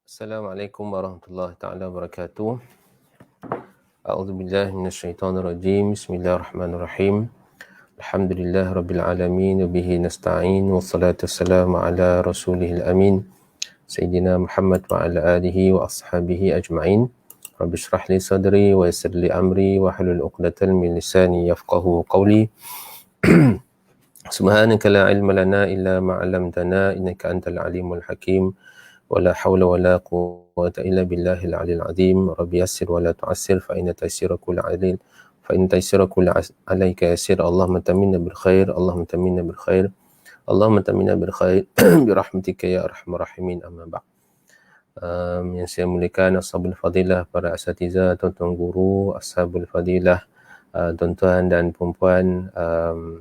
Assalamualaikum warahmatullahi taala wabarakatuh. A'udzubillahi minasyaitonirrajim. Bismillahirrahmanirrahim. Alhamdulillah rabbil alamin wa bihi nasta'in wassalatu wassalamu ala rasulihil amin sayyidina Muhammad wa ala alihi wa ashabihi ajma'in. Rabbi shrah li sadri wa yassir li amri wa hlul 'uqdatam min lisani yafqahu qawli. Subhanaka la ilma lana illa ma 'allamtana innaka antal alimul hakim. ولا حول ولا قوة إلا بالله العلي العظيم. رب يسر ولا تعسر فإن تيسير كل عليك يسير. اللهم تمنا بالخير اللهم تمنا بالخير اللهم تمنا بالخير برحمتك يا أرحم الراحمين. أما بعد. Yang saya muliakan ashabul fadilah, para asatiza, tuan-tuan guru, ashabul fadilah, tuan-tuan dan perempuan,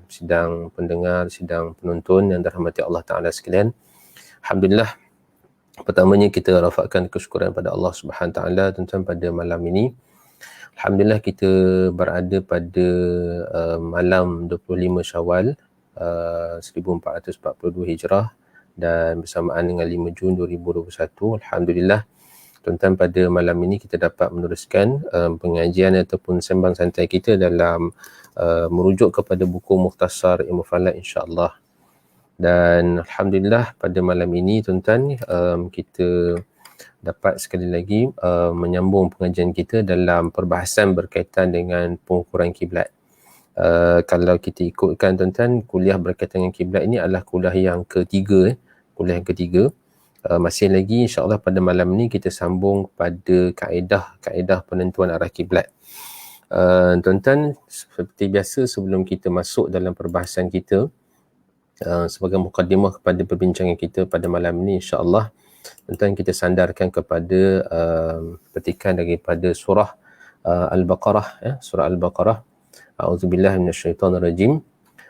sidang pendengar, sidang penonton yang dirahmati Allah Ta'ala sekalian. Alhamdulillah, pertamanya kita rafakkan kesyukuran pada Allah Subhanahu Wa Taala tuan-tuan pada malam ini. Alhamdulillah kita berada pada malam 25 Syawal 1442 Hijrah dan bersamaan dengan 5 Jun 2021. Alhamdulillah tuan-tuan, pada malam ini kita dapat meneruskan pengajian ataupun sembang santai kita dalam merujuk kepada buku Mukhtasar Ilmu Falak, insya-Allah. Dan Alhamdulillah pada malam ini tuan-tuan, kita dapat sekali lagi menyambung pengajian kita dalam perbahasan berkaitan dengan pengukuran kiblat. Kalau kita ikutkan tuan-tuan, kuliah berkaitan dengan kiblat ini adalah kuliah yang ketiga. Masih lagi insya-Allah pada malam ini kita sambung pada kaedah penentuan arah kiblat. Tuan-tuan, seperti biasa sebelum kita masuk dalam perbahasan kita, sebagai mukadimah kepada perbincangan kita pada malam ini, insya-Allah tuan-tuan kita sandarkan kepada petikan daripada surah Al-Baqarah, surah Al-Baqarah. A'udzubillahi minasyaitonirrajim.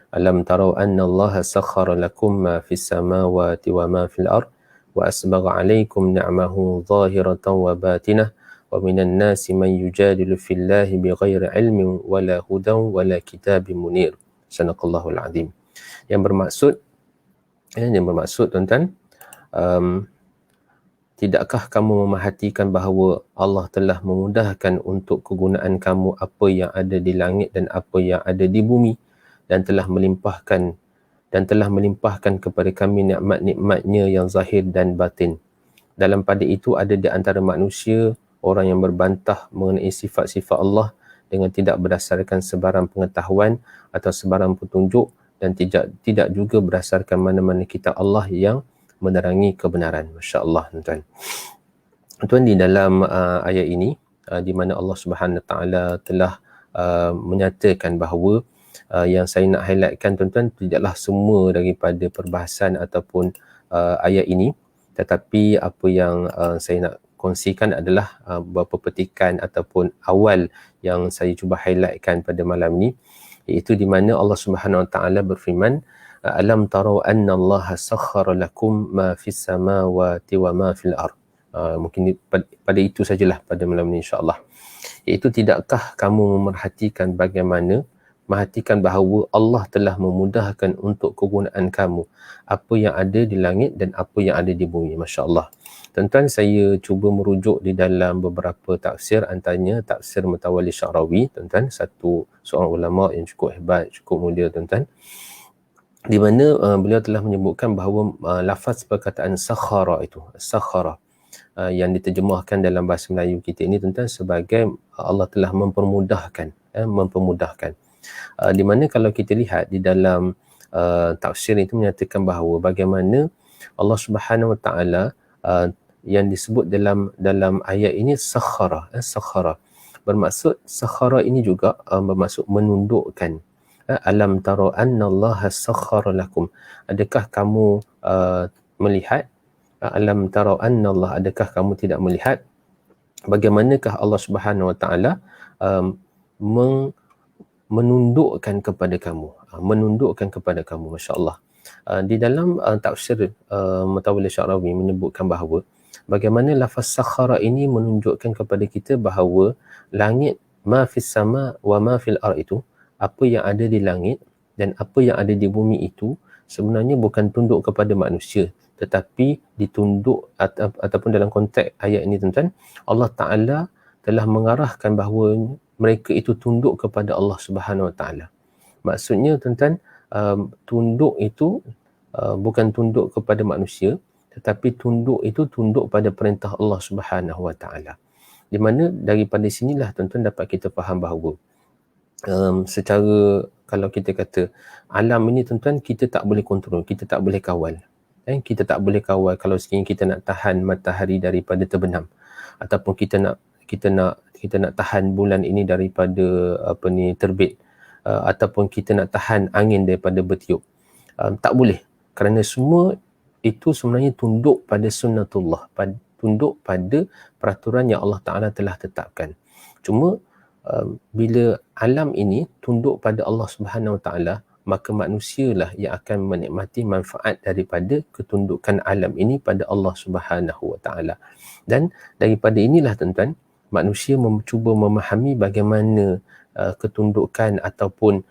Alam tarau anna Allah sakhkhara lakum ma fis samawati wa ma fil ard wa asbagha 'alaikum ni'amahu zahiratan wa batinah wa minan nasi man yujadilu fillahi bighairi 'ilmin wala hudan wala kitabim munir. Sadaqallahul azim. Yang bermaksud tuan-tuan, tidakkah kamu memerhatikan bahawa Allah telah memudahkan untuk kegunaan kamu apa yang ada di langit dan apa yang ada di bumi, dan telah melimpahkan kepada kami nikmat-nikmatnya yang zahir dan batin. Dalam pada itu ada di antara manusia orang yang berbantah mengenai sifat-sifat Allah dengan tidak berdasarkan sebarang pengetahuan atau sebarang petunjuk, dan tidak juga berdasarkan mana-mana kitab Allah yang menerangi kebenaran. Masya-Allah tuan-tuan. Tuan, di dalam ayat ini di mana Allah Subhanahu Wa Taala telah menyatakan bahawa yang saya nak highlightkan tuan-tuan tidaklah semua daripada perbahasan ataupun ayat ini, tetapi apa yang saya nak kongsikan adalah beberapa petikan ataupun awal yang saya cuba highlightkan pada malam ini, iaitu di mana Allah Subhanahu Wa Taala berfirman, alam tarau anna Allah sakhkhara lakum ma fis samawati wa ma fil ard. Mungkin pada itu sajalah pada malam ini, insya-Allah. Iaitu, tidakkah kamu memerhatikan bahawa Allah telah memudahkan untuk kegunaan kamu apa yang ada di langit dan apa yang ada di bumi. Masya-Allah. Tuan-tuan, saya cuba merujuk di dalam beberapa tafsir, antaranya tafsir Mutawalli Sya'rawi, tuan-tuan, seorang ulama yang cukup hebat, cukup mulia tuan-tuan, di mana beliau telah menyebutkan bahawa lafaz perkataan sakhara itu, sakhara, yang diterjemahkan dalam bahasa Melayu kita ini tuan-tuan sebagai Allah telah mempermudahkan, di mana kalau kita lihat di dalam tafsir itu menyatakan bahawa bagaimana Allah Subhanahu Wa Taala yang disebut dalam ayat ini sakhara, bermaksud sakhara ini juga bermaksud menundukkan. Alam tara anna Allah sakhkhara lakum, adakah kamu melihat, alam tara anna Allah, adakah kamu tidak melihat bagaimanakah Allah Subhanahu Wa Taala menundukkan kepada kamu, masya-Allah. Di dalam tafsir Mutawalli Sya'rawi menyebutkan bahawa bagaimana lafaz sakhara ini menunjukkan kepada kita bahawa langit, ma fis sama wa ma fil ard, itu apa yang ada di langit dan apa yang ada di bumi itu sebenarnya bukan tunduk kepada manusia, tetapi ditunduk ataupun dalam konteks ayat ini tuan-tuan, Allah Ta'ala telah mengarahkan bahawa mereka itu tunduk kepada Allah Subhanahu Wa Ta'ala. Maksudnya tuan-tuan, tunduk itu bukan tunduk kepada manusia, tetapi tunduk itu tunduk pada perintah Allah Subhanahu Wa Ta'ala. Di mana daripada sinilah tuan-tuan dapat kita faham bahawa secara kalau kita kata alam ini tuan-tuan, kita tak boleh kontrol, kita tak boleh kawal. Kita tak boleh kawal kalau sekiranya kita nak tahan matahari daripada terbenam, ataupun kita nak tahan bulan ini daripada terbit, ataupun kita nak tahan angin daripada bertiup. Tak boleh, kerana semua itu sebenarnya tunduk pada sunnatullah, tunduk pada peraturan yang Allah Ta'ala telah tetapkan. Cuma bila alam ini tunduk pada Allah Subhanahu Wa Ta'ala, maka manusialah yang akan menikmati manfaat daripada ketundukan alam ini pada Allah Subhanahu Wa Ta'ala. Dan daripada inilah tuan-tuan, manusia cuba memahami bagaimana ketundukan ataupun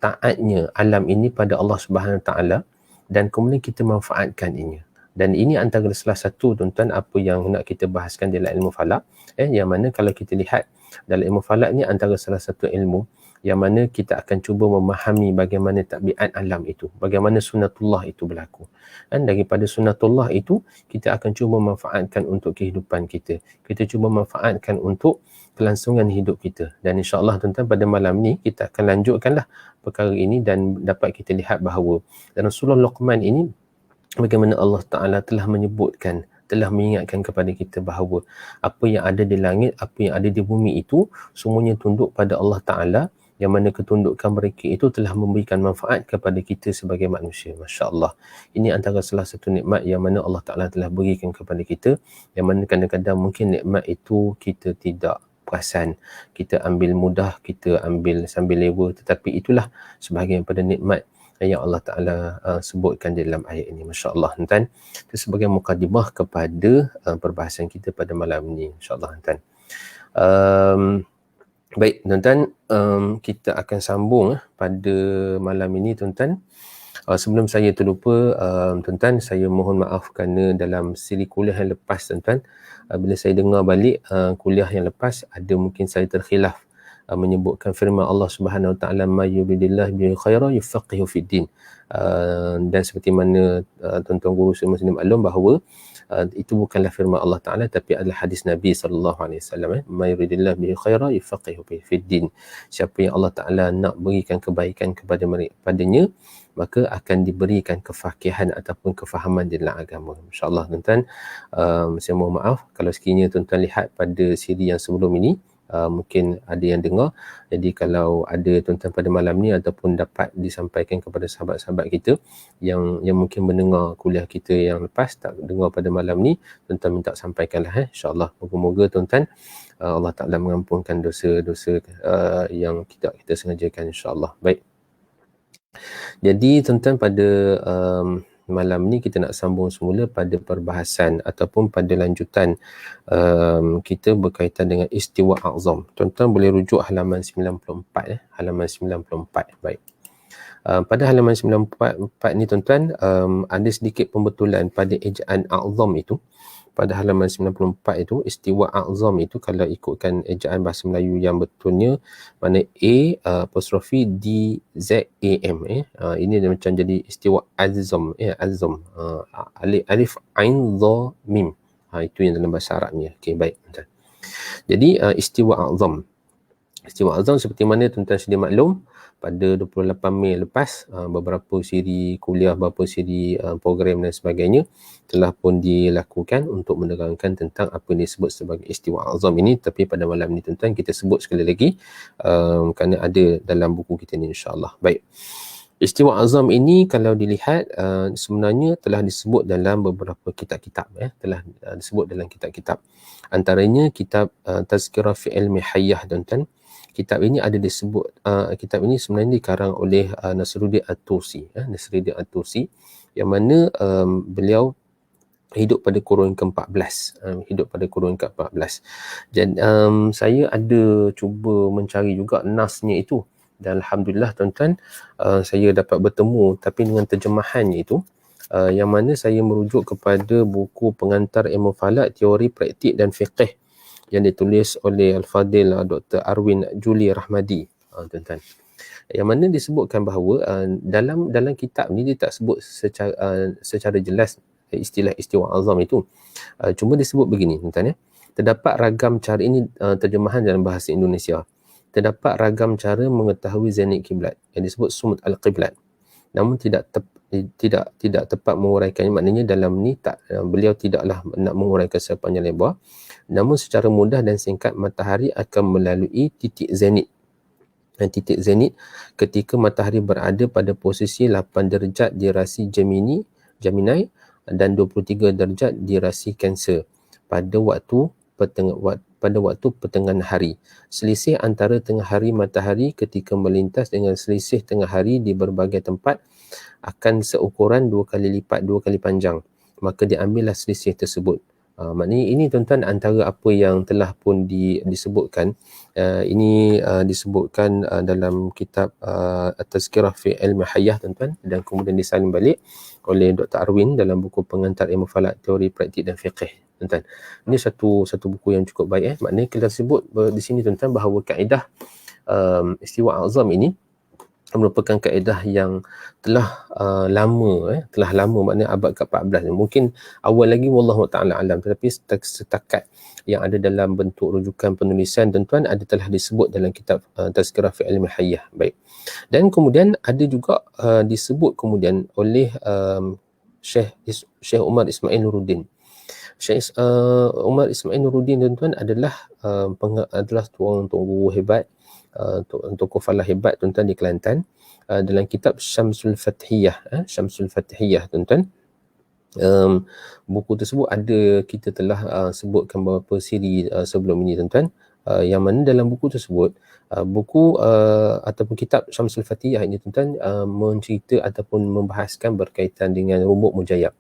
taatnya alam ini pada Allah Subhanahu Wa Ta'ala, dan kemudian kita manfaatkan ini. Dan ini antara salah satu tuan-tuan apa yang nak kita bahaskan dalam ilmu falak, yang mana kalau kita lihat dalam ilmu falak ni antara salah satu ilmu yang mana kita akan cuba memahami bagaimana tabiat alam itu, bagaimana sunnatullah itu berlaku. Dan daripada sunnatullah itu, kita akan cuba manfaatkan untuk kehidupan kita. Kita cuba manfaatkan untuk kelangsungan hidup kita. Dan insyaAllah tuan-tuan, pada malam ni kita akan lanjutkanlah perkara ini dan dapat kita lihat bahawa dalam surah Luqman ini, bagaimana Allah Ta'ala telah menyebutkan, telah mengingatkan kepada kita bahawa apa yang ada di langit, apa yang ada di bumi itu, semuanya tunduk pada Allah Ta'ala, yang mana ketundukan mereka itu telah memberikan manfaat kepada kita sebagai manusia. Masya Allah. Ini antara salah satu nikmat yang mana Allah Ta'ala telah berikan kepada kita, yang mana kadang-kadang mungkin nikmat itu kita tidak perasan, kita ambil mudah, kita ambil sambil lewa, tetapi itulah sebahagian pada nikmat yang Allah Ta'ala sebutkan di dalam ayat ini. Masya Allah, tuan-tuan. Itu sebagai mukadimah kepada perbahasan kita pada malam ini. Insya Allah, tuan-tuan. Baik, tuan-tuan, kita akan sambung pada malam ini, tuan-tuan. Sebelum saya terlupa, tuan-tuan, saya mohon maaf kerana dalam siri kuliah yang lepas, tuan-tuan, bila saya dengar balik kuliah yang lepas, ada mungkin saya terkhilaf menyebutkan firman Allah Subhanahu Wa Ta'ala, ma yuridillahu bihi khairan yufaqihu fid din. Dan seperti mana tuan-tuan guru semua sini maklum bahawa itu bukanlah firman Allah Ta'ala, tapi adalah hadis Nabi SAW. Ma yuridillahu bihi khairan yufaqihu fid din. Siapa yang Allah Ta'ala nak berikan kebaikan kepadanya, maka akan diberikan kefakihan ataupun kefahaman di dalam agama. InsyaAllah, tuan-tuan, saya mohon maaf kalau sekiranya tuan-tuan lihat pada siri yang sebelum ini, mungkin ada yang dengar. Jadi kalau ada tuan-tuan pada malam ni ataupun dapat disampaikan kepada sahabat-sahabat kita yang mungkin mendengar kuliah kita yang lepas, tak dengar pada malam ni, tuan-tuan minta sampaikanlah. InsyaAllah, moga-moga tuan-tuan Allah Ta'ala mengampunkan dosa-dosa yang kita sengajakan, insyaAllah. Baik. Jadi tuan-tuan, pada malam ni kita nak sambung semula pada perbahasan ataupun pada lanjutan kita berkaitan dengan istiwa a'zam. Tuan-tuan boleh rujuk halaman 94, halaman 94. Baik. Pada halaman 94 ni tuan-tuan, ada sedikit pembetulan pada ejaan a'zam itu. Pada halaman 94 itu, istiwa a'zam itu kalau ikutkan ejaan bahasa Melayu yang betulnya, mana A apostrofi D Z A M. Ini macam jadi istiwa azam, azam. Alif ain dha mim. Itu yang dalam bahasa Arabnya. Okey, baik. Jadi istiwa a'zam. Istiwa a'zam seperti mana tuan-tuan sedia maklum, pada 28 Mei lepas, beberapa siri kuliah, beberapa siri program dan sebagainya telah pun dilakukan untuk menerangkan tentang apa yang disebut sebagai istiwa a'zam ini. Tapi pada malam ni tuan-tuan, kita sebut sekali lagi kerana ada dalam buku kita ni, insyaAllah. Baik. Istiwa a'zam ini kalau dilihat sebenarnya telah disebut dalam beberapa kitab-kitab, telah disebut dalam kitab-kitab. Antaranya kitab Tazkirah fi Ilmi Hayyah, tuan-tuan. Kitab ini ada disebut, kitab ini sebenarnya dikarang oleh Nasruddin At-Tusi, Nasruddin At-Tusi, yang mana beliau hidup pada kurun ke-14, Dan saya ada cuba mencari juga nasnya itu, dan alhamdulillah tuan-tuan, saya dapat bertemu, tapi dengan terjemahannya itu yang mana saya merujuk kepada buku pengantar ilmu falak, teori, praktik dan fiqh yang ditulis oleh Al-Fadil Dr. Arwin Juli Rahmadi, tuan-tuan. Yang mana disebutkan bahawa dalam kitab ni dia tak sebut secara jelas istilah istiwa azam itu. Cuma disebut begini, tuan-tuan ya. Terdapat ragam cara, ini terjemahan dalam bahasa Indonesia. Terdapat ragam cara mengetahui zenit kiblat yang disebut sumut al-qiblat. Namun tidak tepat menguraikannya, maknanya dalam ni beliau tidaklah nak menguraikan sepanjang lebar. Namun secara mudah dan singkat, matahari akan melalui titik zenit. Dan titik zenit ketika matahari berada pada posisi 8 darjat di rasi Gemini dan 23 darjat di rasi Cancer pada waktu pertengahan hari. Selisih antara tengah hari matahari ketika melintas dengan selisih tengah hari di berbagai tempat akan seukuran 2 kali lipat, 2 kali panjang. Maka diambillah selisih tersebut. Maknanya ini tuan-tuan antara apa yang telah pun disebutkan. Ini disebutkan dalam kitab Tazkirah fi Ilmi Hayyah, tuan-tuan, dan kemudian disalin balik oleh Dr. Arwin dalam buku pengantar ilmu falak, teori, praktik dan fiqh, tuan-tuan. Ini satu buku yang cukup baik. Maknanya kita sebut di sini, tuan-tuan, bahawa kaedah istiwa azam ini merupakan kaedah yang telah lama, maknanya abad ke-14. Mungkin awal lagi wallahu ta'ala alam, tetapi setakat yang ada dalam bentuk rujukan penulisan, tuan-tuan, ada telah disebut dalam kitab Tazkirah fi Ilmi Hayyah. Baik. Dan kemudian ada juga disebut kemudian oleh Syekh Umar Ismail Nuruddin. Syekh Umar Ismail Nuruddin, tuan-tuan, adalah tuan guru hebat, tokoh falah hebat, tuan-tuan, di Kelantan. Dalam kitab Syamsul Fathiyah, tuan-tuan, buku tersebut ada, kita telah sebutkan beberapa siri sebelum ini, tuan-tuan, yang mana dalam buku tersebut, ataupun kitab Syamsul Fathiyah ini, tuan-tuan, mencerita ataupun membahaskan berkaitan dengan rubuk mujayab.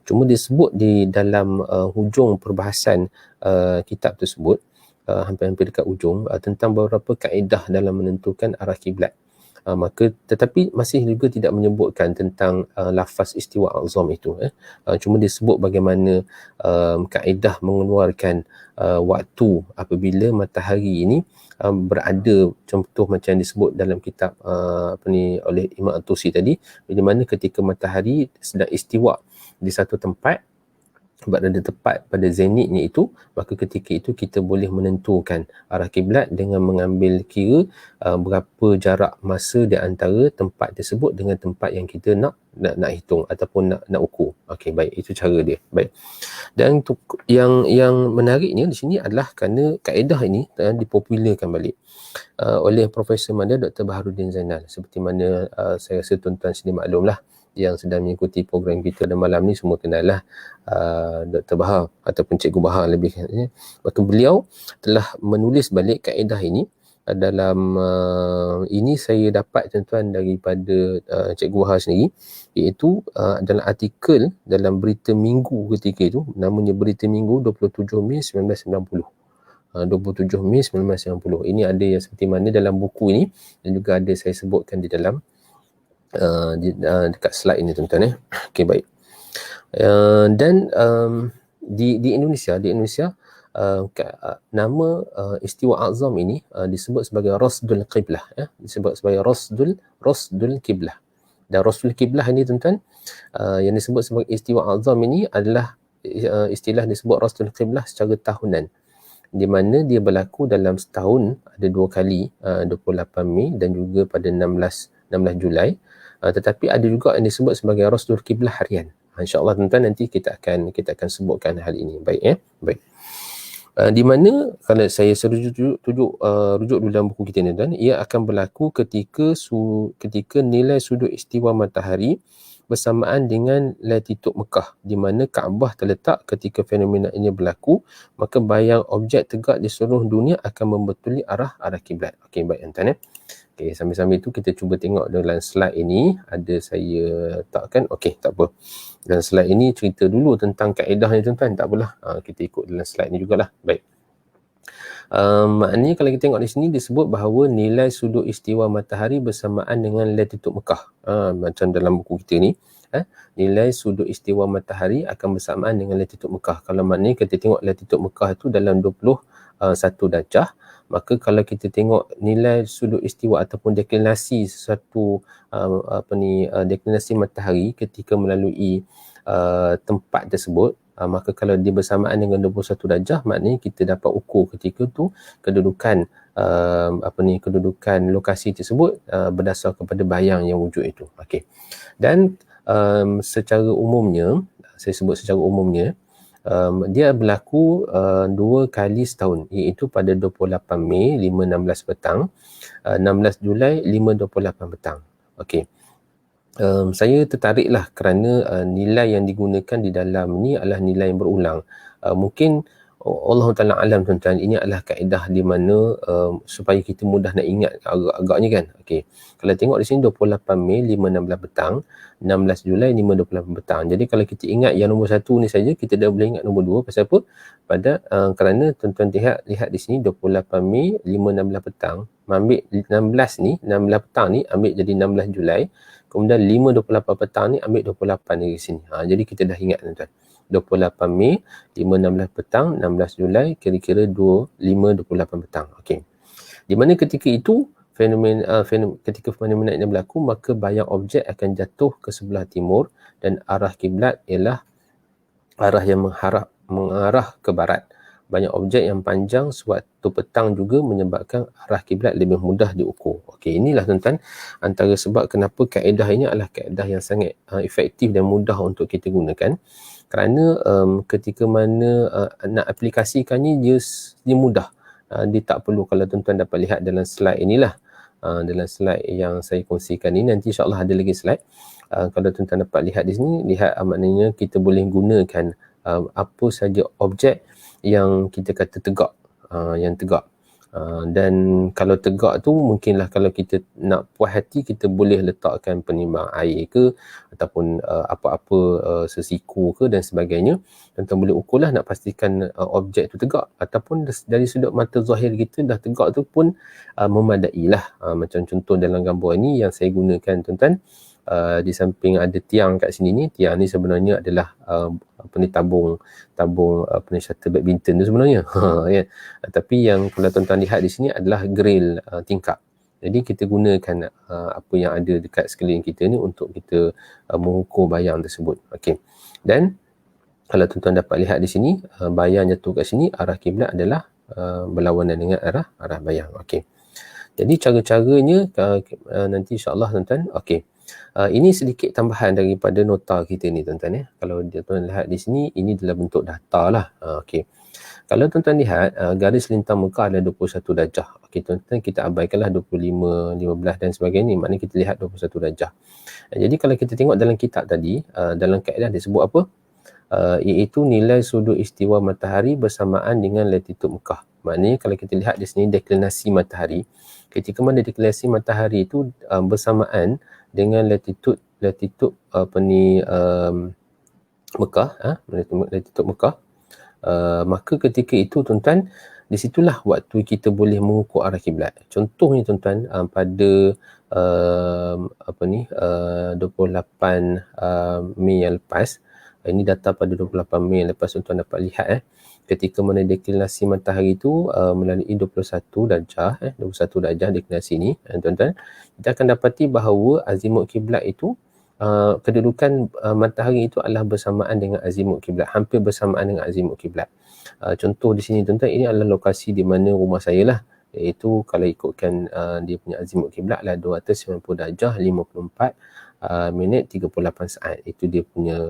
Cuma disebut di dalam hujung perbahasan kitab tersebut, hampir dekat ujung, tentang beberapa kaedah dalam menentukan arah kiblat. Tetapi masih juga tidak menyebutkan tentang lafaz istiwa azam itu. Cuma disebut bagaimana kaedah mengeluarkan waktu apabila matahari ini berada, contoh macam disebut dalam kitab oleh Imam At-Tusi tadi, di mana ketika matahari sedang istiwa di satu tempat, berada tepat pada zenitnya itu, maka ketika itu kita boleh menentukan arah kiblat dengan mengambil kira berapa jarak masa di antara tempat tersebut dengan tempat yang kita nak hitung ataupun nak ukur. Okey, baik, itu cara dia. Baik. Dan yang menariknya di sini adalah kerana kaedah ini dipopularkan balik oleh Profesor Madya Dr. Baharudin Zainal. Seperti mana saya rasa tuan-tuan sendiri maklumlah, yang sedang mengikuti program kita dan malam ni semua kenal lah Dr. Bahar ataupun Cikgu Bahar lebih. Maka beliau telah menulis balik kaedah ini dalam ini saya dapat, tuan-tuan, daripada Cikgu Bahar sendiri, iaitu dalam artikel dalam Berita Minggu ketika itu, namanya Berita Minggu 27 Mei 1990. 27 Mei 1990. Ini ada yang seperti mana dalam buku ini, dan juga ada saya sebutkan di dalam dekat slide ini, tuan-tuan. Okey, baik. Dan di Indonesia nama istiwa azam ini disebut sebagai Rasdul Qiblah, disebut sebagai Rasdul Qiblah. Dan Rasdul Qiblah ini, tuan-tuan, yang disebut sebagai istiwa azam ini adalah istilah disebut Rasdul Qiblah secara tahunan, di mana dia berlaku dalam setahun ada 2 kali, 28 Mei dan juga pada 16 Julai. Tetapi ada juga yang disebut sebagai Rasdul Qiblah harian. InsyaAllah, tuan-tuan, nanti kita akan sebutkan hal ini. Baik, baik. Di mana kalau saya rujuk dulu dalam buku kita ni, tuan, ia akan berlaku ketika nilai sudut istiwa matahari bersamaan dengan latitud Mekah, di mana Kaabah terletak. Ketika fenomena ini berlaku, maka bayang objek tegak di seluruh dunia akan membetuli arah kiblat. Okey, baik, tuan-tuan. Okey, sambil-sambil itu kita cuba tengok dalam slide ini, ada saya takkan. Okey, tak apa. Dalam slide ini cerita dulu tentang kaedah ni, tuan-tuan. Tak apalah, kita ikut dalam slide ni jugalah. Baik. Maknanya kalau kita tengok di sini disebut bahawa nilai sudut istiwa matahari bersamaan dengan latitude Mekah. Macam dalam buku kita ni, nilai sudut istiwa matahari akan bersamaan dengan latitude Mekah. Kalau maknanya kita tengok latitude Mekah itu dalam 21 darjah, maka kalau kita tengok nilai sudut istiwa ataupun deklinasi satu deklinasi matahari ketika melalui tempat tersebut, maka kalau dia bersamaan dengan 21 darjah, maknanya kita dapat ukur ketika tu kedudukan kedudukan lokasi tersebut berdasar kepada bayang yang wujud itu. Okey. Dan secara umumnya, saya sebut secara umumnya, dia berlaku 2 kali setahun, iaitu pada 28 Mei 5.16 petang, 16 Julai 5.28 petang. Okey. Saya tertariklah kerana nilai yang digunakan di dalam ni adalah nilai yang berulang. Mungkin Allah Ta'ala alam tuan-tuan, ini adalah kaedah di mana supaya kita mudah nak ingat agak-agaknya kan. Okey. Kalau tengok di sini 28 Mei 5.16 petang, 16 Julai 5.28 petang. Jadi kalau kita ingat yang nombor 1 ni saja, kita dah boleh ingat nombor 2. Pasal apa? Kerana tuan-tuan lihat di sini 28 Mei 5.16 petang, ambil 16 ni, 16 petang ni ambil jadi 16 Julai. Kemudian 5.28 petang ni ambil 28 dari sini. Jadi kita dah ingat tuan-tuan. 28 Mei 5.16 petang, 16 Julai kira-kira 5.28 petang. Okey. Di mana ketika itu ketika fenomena ini berlaku, maka bayang objek akan jatuh ke sebelah timur dan arah kiblat ialah arah yang mengarah ke barat. Banyak objek yang panjang sewaktu petang juga menyebabkan arah kiblat lebih mudah diukur. Okey, inilah tuan-tuan antara sebab kenapa kaedah ini adalah kaedah yang sangat efektif dan mudah untuk kita gunakan. Kerana ketika mana nak aplikasikannya dia mudah. Dia tak perlu, kalau tuan-tuan dapat lihat dalam slide inilah, dalam slide yang saya kongsikan ini, nanti insyaAllah ada lagi slide. Kalau tuan-tuan dapat lihat di sini, lihat maknanya kita boleh gunakan apa saja objek yang kita kata tegak, yang tegak. Dan kalau tegak tu mungkinlah kalau kita nak puas hati, kita boleh letakkan penimbang air ke ataupun apa-apa sesiku ke dan sebagainya. Tuan-tuan boleh ukurlah nak pastikan objek tu tegak, ataupun dari sudut mata zahir kita dah tegak tu pun memadai lah. Macam contoh dalam gambar ini yang saya gunakan tuan-tuan, di samping ada tiang kat sini ni. Tiang ni sebenarnya adalah tabung shuttle badminton tu sebenarnya. Ya. Tapi yang kalau tuan-tuan lihat di sini adalah grill tingkap. Jadi kita gunakan apa yang ada dekat sekeliling kita ni untuk kita mengukur bayang tersebut. Okey. Dan kalau tuan-tuan dapat lihat di sini, bayang jatuh kat sini, arah kiblat adalah berlawanan dengan arah bayang. Okey. Jadi cara-caranya nanti insya-Allah tuan-tuan. Okey. Ini sedikit tambahan daripada nota kita ni tuan-tuan ya. Kalau tuan-tuan lihat di sini, ini dalam bentuk data lah. Okey. Kalau tuan-tuan lihat garis lintang Mekah ada 21 darjah. Okey tuan-tuan, kita abaikanlah 25, 15 dan sebagainya. Maknanya kita lihat 21 darjah. Jadi kalau kita tengok dalam kitab tadi, dalam kaedah disebut apa? Iaitu nilai sudut istiwa matahari bersamaan dengan latitude Mekah. Maknanya kalau kita lihat di sini deklinasi matahari, ketika mana deklinasi matahari itu bersamaan dengan latitude Mekah, latitude Mekah, maka ketika itu tuan-tuan, di situlah waktu kita boleh mengukur arah kiblat. Contohnya tuan-tuan, pada 28 Mei yang lepas, ini data pada 28 Mei yang lepas, tuan-tuan dapat lihat ketika mana deklinasi matahari itu melalui 21 darjah 21 darjah deklinasi ini, tuan-tuan, kita akan dapati bahawa azimut kiblat itu, kedudukan matahari itu adalah bersamaan dengan azimut kiblat, hampir bersamaan dengan azimut kiblat. Contoh di sini tuan-tuan, ini adalah lokasi di mana rumah saya lah, iaitu kalau ikutkan dia punya azimut kiblat lah 290 darjah 54 minit 38 saat. Itu dia punya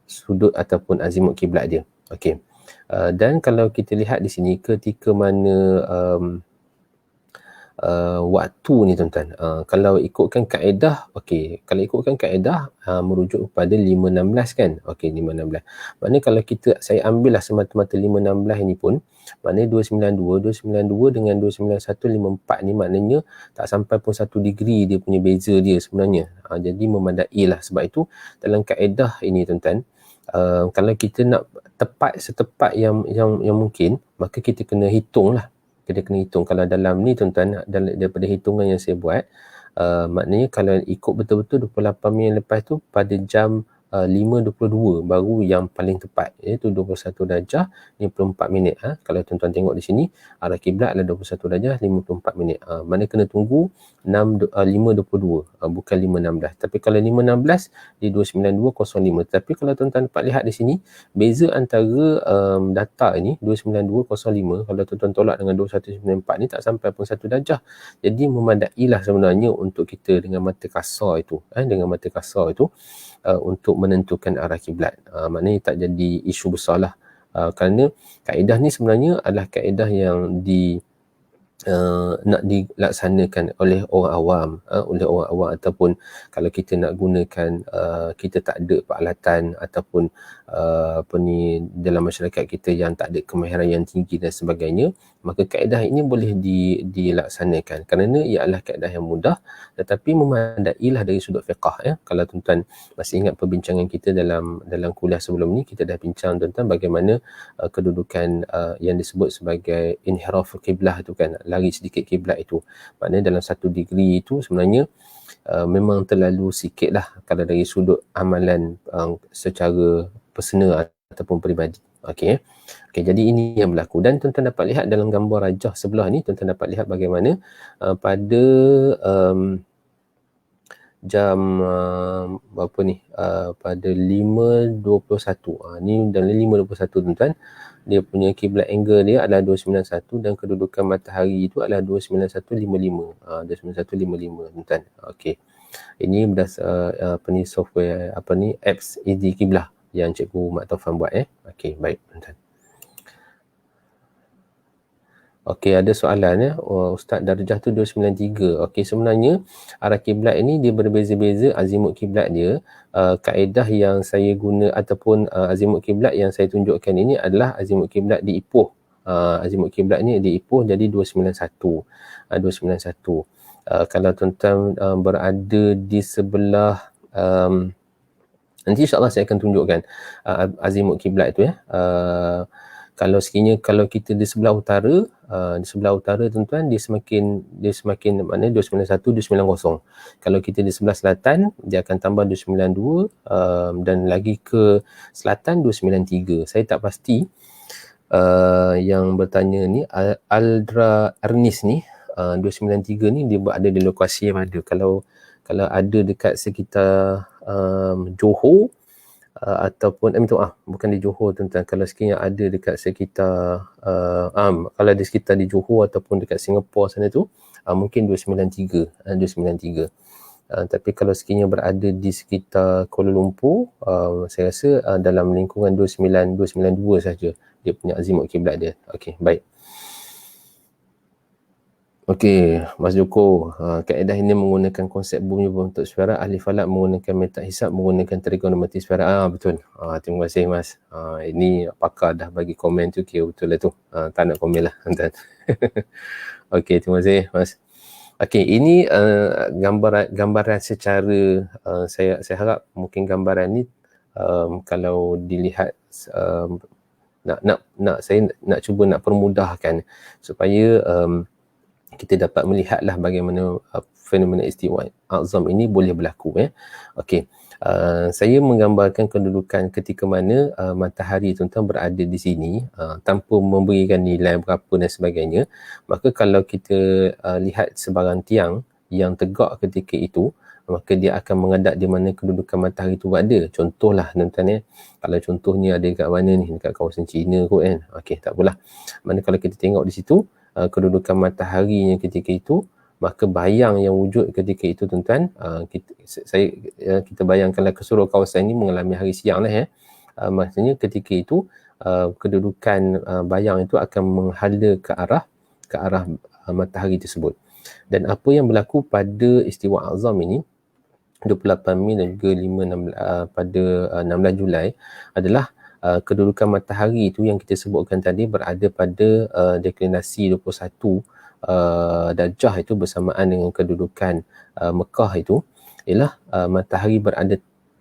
sudut ataupun azimut kiblat dia. Okey. Dan kalau kita lihat di sini ketika mana waktu ni tuan-tuan, kalau ikutkan kaedah, okey, kalau ikutkan kaedah merujuk kepada 5.16 kan. Okey, 5.16. Maknanya kalau saya ambillah semata-mata 5.16 ini pun, maknanya 292 dengan 291.54 ni maknanya tak sampai pun 1 degree dia punya beza dia sebenarnya. Jadi memadai lah. Sebab itu dalam kaedah ini tuan-tuan, kalau kita nak tepat setepat yang mungkin, maka kita kena hitung lah. Kita kena hitung. Kalau dalam ni tuan-tuan, daripada hitungan yang saya buat, maknanya kalau ikut betul-betul 28 minit lepas tu, pada jam 5.22 baru yang paling tepat, iaitu 21 darjah 54 minit. Kalau tuan-tuan tengok di sini, arah kiblat adalah 21 darjah 54 minit. Mana kena tunggu 5.22, bukan 5.16. Tapi kalau 5.16 di 292.05. Tapi kalau tuan-tuan dapat lihat di sini, beza antara data ini 292.05, kalau tuan-tuan tolak dengan 2194 ni tak sampai pun 1 darjah. Jadi memadailah sebenarnya untuk kita dengan mata kasar itu, untuk menentukan arah kiblat. Maknanya tak jadi isu besar lah. Kerana kaedah ni sebenarnya adalah kaedah yang nak dilaksanakan oleh orang awam, ataupun kalau kita nak gunakan, kita tak ada peralatan ataupun dalam masyarakat kita yang tak ada kemahiran yang tinggi dan sebagainya, maka kaedah ini boleh dilaksanakan kerana ia adalah kaedah yang mudah tetapi memadailah dari sudut fiqh. Kalau tuan-tuan masih ingat perbincangan kita dalam kuliah sebelum ni, kita dah bincang tuan-tuan bagaimana kedudukan yang disebut sebagai inhiraf kiblah itu kan, lari sedikit kiblat itu. Maknanya dalam 1 degree itu sebenarnya memang terlalu sikit lah kalau dari sudut amalan secara personal ataupun peribadi. Okey, jadi ini yang berlaku. Dan tuan-tuan dapat lihat dalam gambar rajah sebelah ni, tuan-tuan dapat lihat bagaimana pada jam berapa ni, pada 5.21, ni dalam 5.21 tuan-tuan, dia punya kiblat angle dia adalah 291 dan kedudukan matahari itu adalah 291.55. 291.55 tuan-tuan. Okey, ini berdasar software apps Easy Kiblah yang Cikgu Mat Taufan buat. Okey, baik tuan-tuan. Okey, ada soalan Ustaz, darjah tu 293. Okey, sebenarnya arah kiblat ini dia berbeza-beza azimut kiblat dia. Kaedah yang saya guna ataupun azimut kiblat yang saya tunjukkan ini adalah azimut kiblat di Ipoh. Azimut kiblat ni di Ipoh jadi 291. 291. Kalau tuan-tuan berada di sebelah nanti insya-Allah saya akan tunjukkan azimut kiblat itu kalau sekiranya kalau kita di sebelah utara, tuan-tuan, dia semakin maknanya 291 290. Kalau kita di sebelah selatan, dia akan tambah 292 dan lagi ke selatan 293. Saya tak pasti yang bertanya ni Aldra Ernest ni 293 ni dia berada di lokasi yang mana. Kalau ada dekat sekitar Johor ataupun bukan di Johor tuan-tuan, kalau sekiranya ada dekat sekitar kalau di sekitar di Johor ataupun dekat Singapura sana tu mungkin 293. Tapi kalau sekiranya berada di sekitar Kuala Lumpur, saya rasa dalam lingkungan 292 saja dia punya azimut kiblat dia. Okey, baik. Okey, Mas Joko, kaedah ini menggunakan konsep bumi berbentuk spheral, ahli falak menggunakan metode hisab menggunakan trigonometri spheral. Betul. Terima kasih Mas. Ini pakar dah bagi komen tu, kira betul lah tu. Tak nak komen lah. Okey, terima kasih Mas. Okey, ini gambaran secara saya harap mungkin gambaran ni kalau dilihat saya nak cuba nak permudahkan supaya kita dapat melihatlah bagaimana fenomena istiwa azam ini boleh berlaku. Okey, saya menggambarkan kedudukan ketika mana matahari tuan-tuan berada di sini tanpa memberikan nilai berapa dan sebagainya. Maka kalau kita lihat sebarang tiang yang tegak ketika itu, maka dia akan menghadap di mana kedudukan matahari itu berada. Contohlah tuan-tuan kalau contohnya ada dekat mana ni, dekat kawasan China kot kan. Okey, tak apalah. Mana kalau kita tengok di situ kedudukan mataharinya ketika itu, maka bayang yang wujud ketika itu tuan-tuan, kita bayangkanlah keseluruh kawasan ini mengalami hari siang lah maksudnya ketika itu kedudukan bayang itu akan menghala ke arah matahari tersebut. Dan apa yang berlaku pada istiwa azam ini 28 Mei dan juga 16 pada 16 Julai adalah kedudukan matahari itu yang kita sebutkan tadi berada pada deklinasi 21 darjah itu bersamaan dengan kedudukan Mekah itu, ialah matahari berada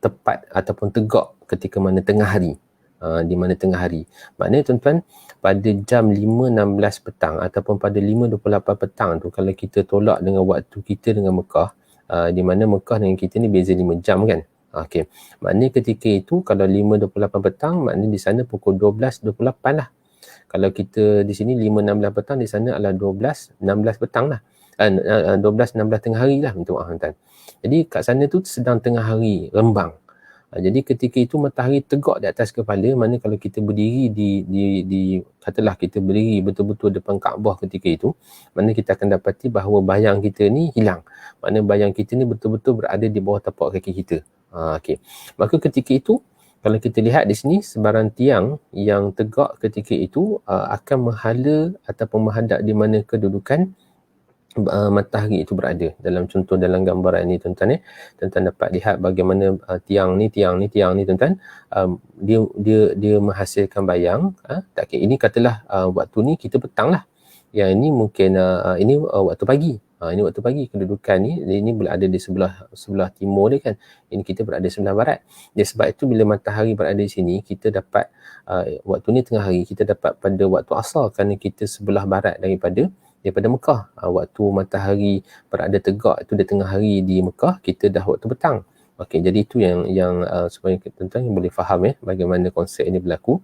tepat ataupun tegak ketika mana tengah hari. Di mana tengah hari. Maknanya tuan-tuan, pada jam 5.16 petang ataupun pada 5.28 petang tu, kalau kita tolak dengan waktu kita dengan Mekah, di mana Mekah dengan kita ni beza 5 jam kan. Okey. Maknanya ketika itu kalau 5.28 petang, maknanya di sana pukul 12.28 lah. Kalau kita di sini 5.16 petang, di sana adalah 12.16 petang lah. 12.16 tengah hari lah, minta maaf tuan. Jadi kat sana tu sedang tengah hari rembang. Jadi ketika itu matahari tegak di atas kepala, mana kalau kita berdiri di katalah kita berdiri betul-betul depan Kaabah ketika itu, mana kita akan dapati bahawa bayang kita ni hilang. Mana bayang kita ni betul-betul berada di bawah tapak kaki kita. Okey. Maka ketika itu, kalau kita lihat di sini, sebarang tiang yang tegak ketika itu akan menghala ataupun menghadap di mana kedudukan matahari itu berada. Dalam contoh dalam gambaran ini tuan-tuan, tuan-tuan dapat lihat bagaimana tiang ni tuan-tuan, dia menghasilkan bayang. Okay, ini katalah waktu ni kita petang lah. Yang ini mungkin ini waktu pagi. Ini waktu pagi, kedudukan ini berada di sebelah timur dia kan. Ini kita berada di sebelah barat. Jadi sebab itu bila matahari berada di sini, kita dapat waktu ni tengah hari, kita dapat pada waktu asar kerana kita sebelah barat daripada Mekah. Waktu matahari berada tegak itu di tengah hari di Mekah, kita dah waktu petang. Okey, jadi itu yang supaya tuan-tuan boleh faham bagaimana konsep ini berlaku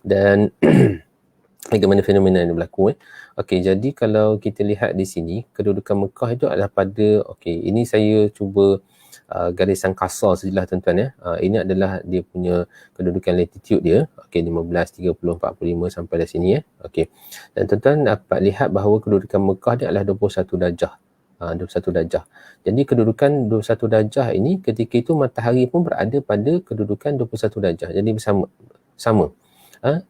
dan bagaimana fenomena ini berlaku. Okey, jadi kalau kita lihat di sini, kedudukan Mekah itu adalah pada, okey, ini saya cuba garisan kasar sajalah tuan-tuan. Ini adalah dia punya kedudukan latitude dia. Okey, 15, 30, 45 sampai di sini Okey. Dan tuan-tuan dapat lihat bahawa kedudukan Mekah dia adalah 21 darjah. 21 darjah. Jadi kedudukan 21 darjah ini ketika itu matahari pun berada pada kedudukan 21 darjah. Jadi sama.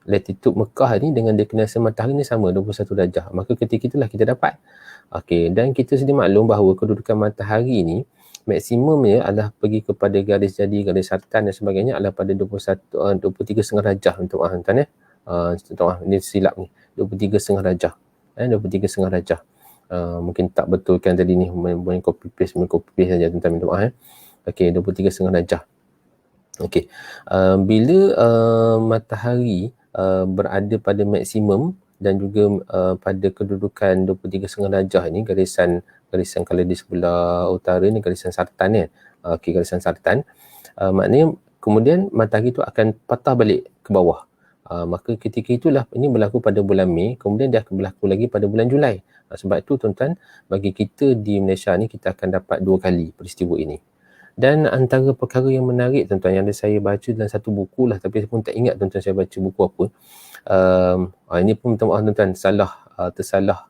Latitude Mekah ni dengan deklinasi matahari ni sama, 21 darjah. Maka ketika itulah kita dapat. Okey, dan kita sedia maklum bahawa kedudukan matahari ni maksimumnya adalah pergi kepada garis jadi, garis sartan dan sebagainya adalah pada 23,5 darjah untuk tuan-tuan ini silap ni, 23,5 darjah. 23,5 darjah. Mungkin tak betul kan tadi ni, boleh copy paste saja tuan-tuan, minta maaf. Okey, 23,5 darjah. Okey. Bila matahari berada pada maksimum dan juga pada kedudukan 23,5 darjah ni, garisan kalau di sebelah utara ni garisan sartan ni. Okey, garisan sartan. Maknanya kemudian matahari tu akan patah balik ke bawah. Maka ketika itulah ini berlaku pada bulan Mei, kemudian dia akan berlaku lagi pada bulan Julai. Sebab itu tuan-tuan, bagi kita di Malaysia ni kita akan dapat 2 kali peristiwa ini. Dan antara perkara yang menarik tuan-tuan yang ada saya baca dalam satu buku lah, tapi saya pun tak ingat tuan-tuan saya baca buku apa. Ini pun minta maaf tuan-tuan, tersalah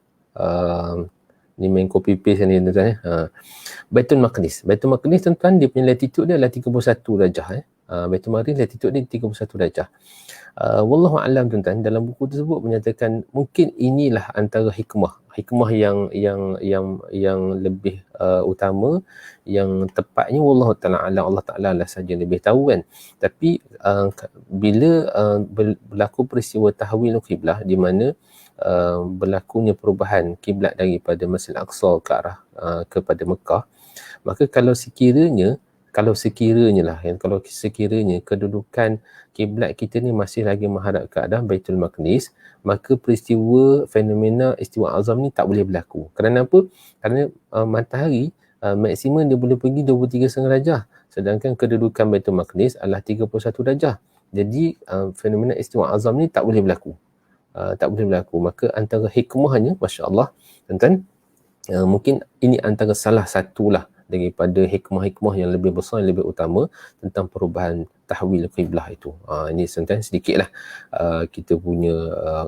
ni main copy paste ni tuan-tuan. Baitul Maqdis tuan-tuan, dia punya latitude dia adalah 31 darjah. Baitul Maqdis latitude dia 31 darjah. Wallahu a'lam tuan-tuan, dalam buku tersebut menyatakan mungkin inilah antara hikmah yang lebih utama, yang tepatnya wallahu ta'ala alam, Allah Ta'ala lah saja lebih tahu kan. Tapi bila berlaku peristiwa tahwil kiblah, di mana berlakunya perubahan kiblat daripada Masjid Al-Aqsa ke arah kepada Mekah, maka kalau sekiranya kedudukan kiblat kita ni masih lagi menghadap ke arah Baitul Maqdis, maka peristiwa fenomena istiwa azam ni tak boleh berlaku. Kerana apa? Kerana matahari maksimum dia boleh pergi 23,5 darjah, sedangkan kedudukan Baitul Maqdis adalah 31 darjah. Jadi fenomena istiwa azam ni tak boleh berlaku. Maka antara hikmahnya, masya-Allah tuan-tuan, mungkin ini antara salah satulah daripada hikmah-hikmah yang lebih besar, yang lebih utama tentang perubahan tahwil qiblah itu. Ini sedikitlah kita punya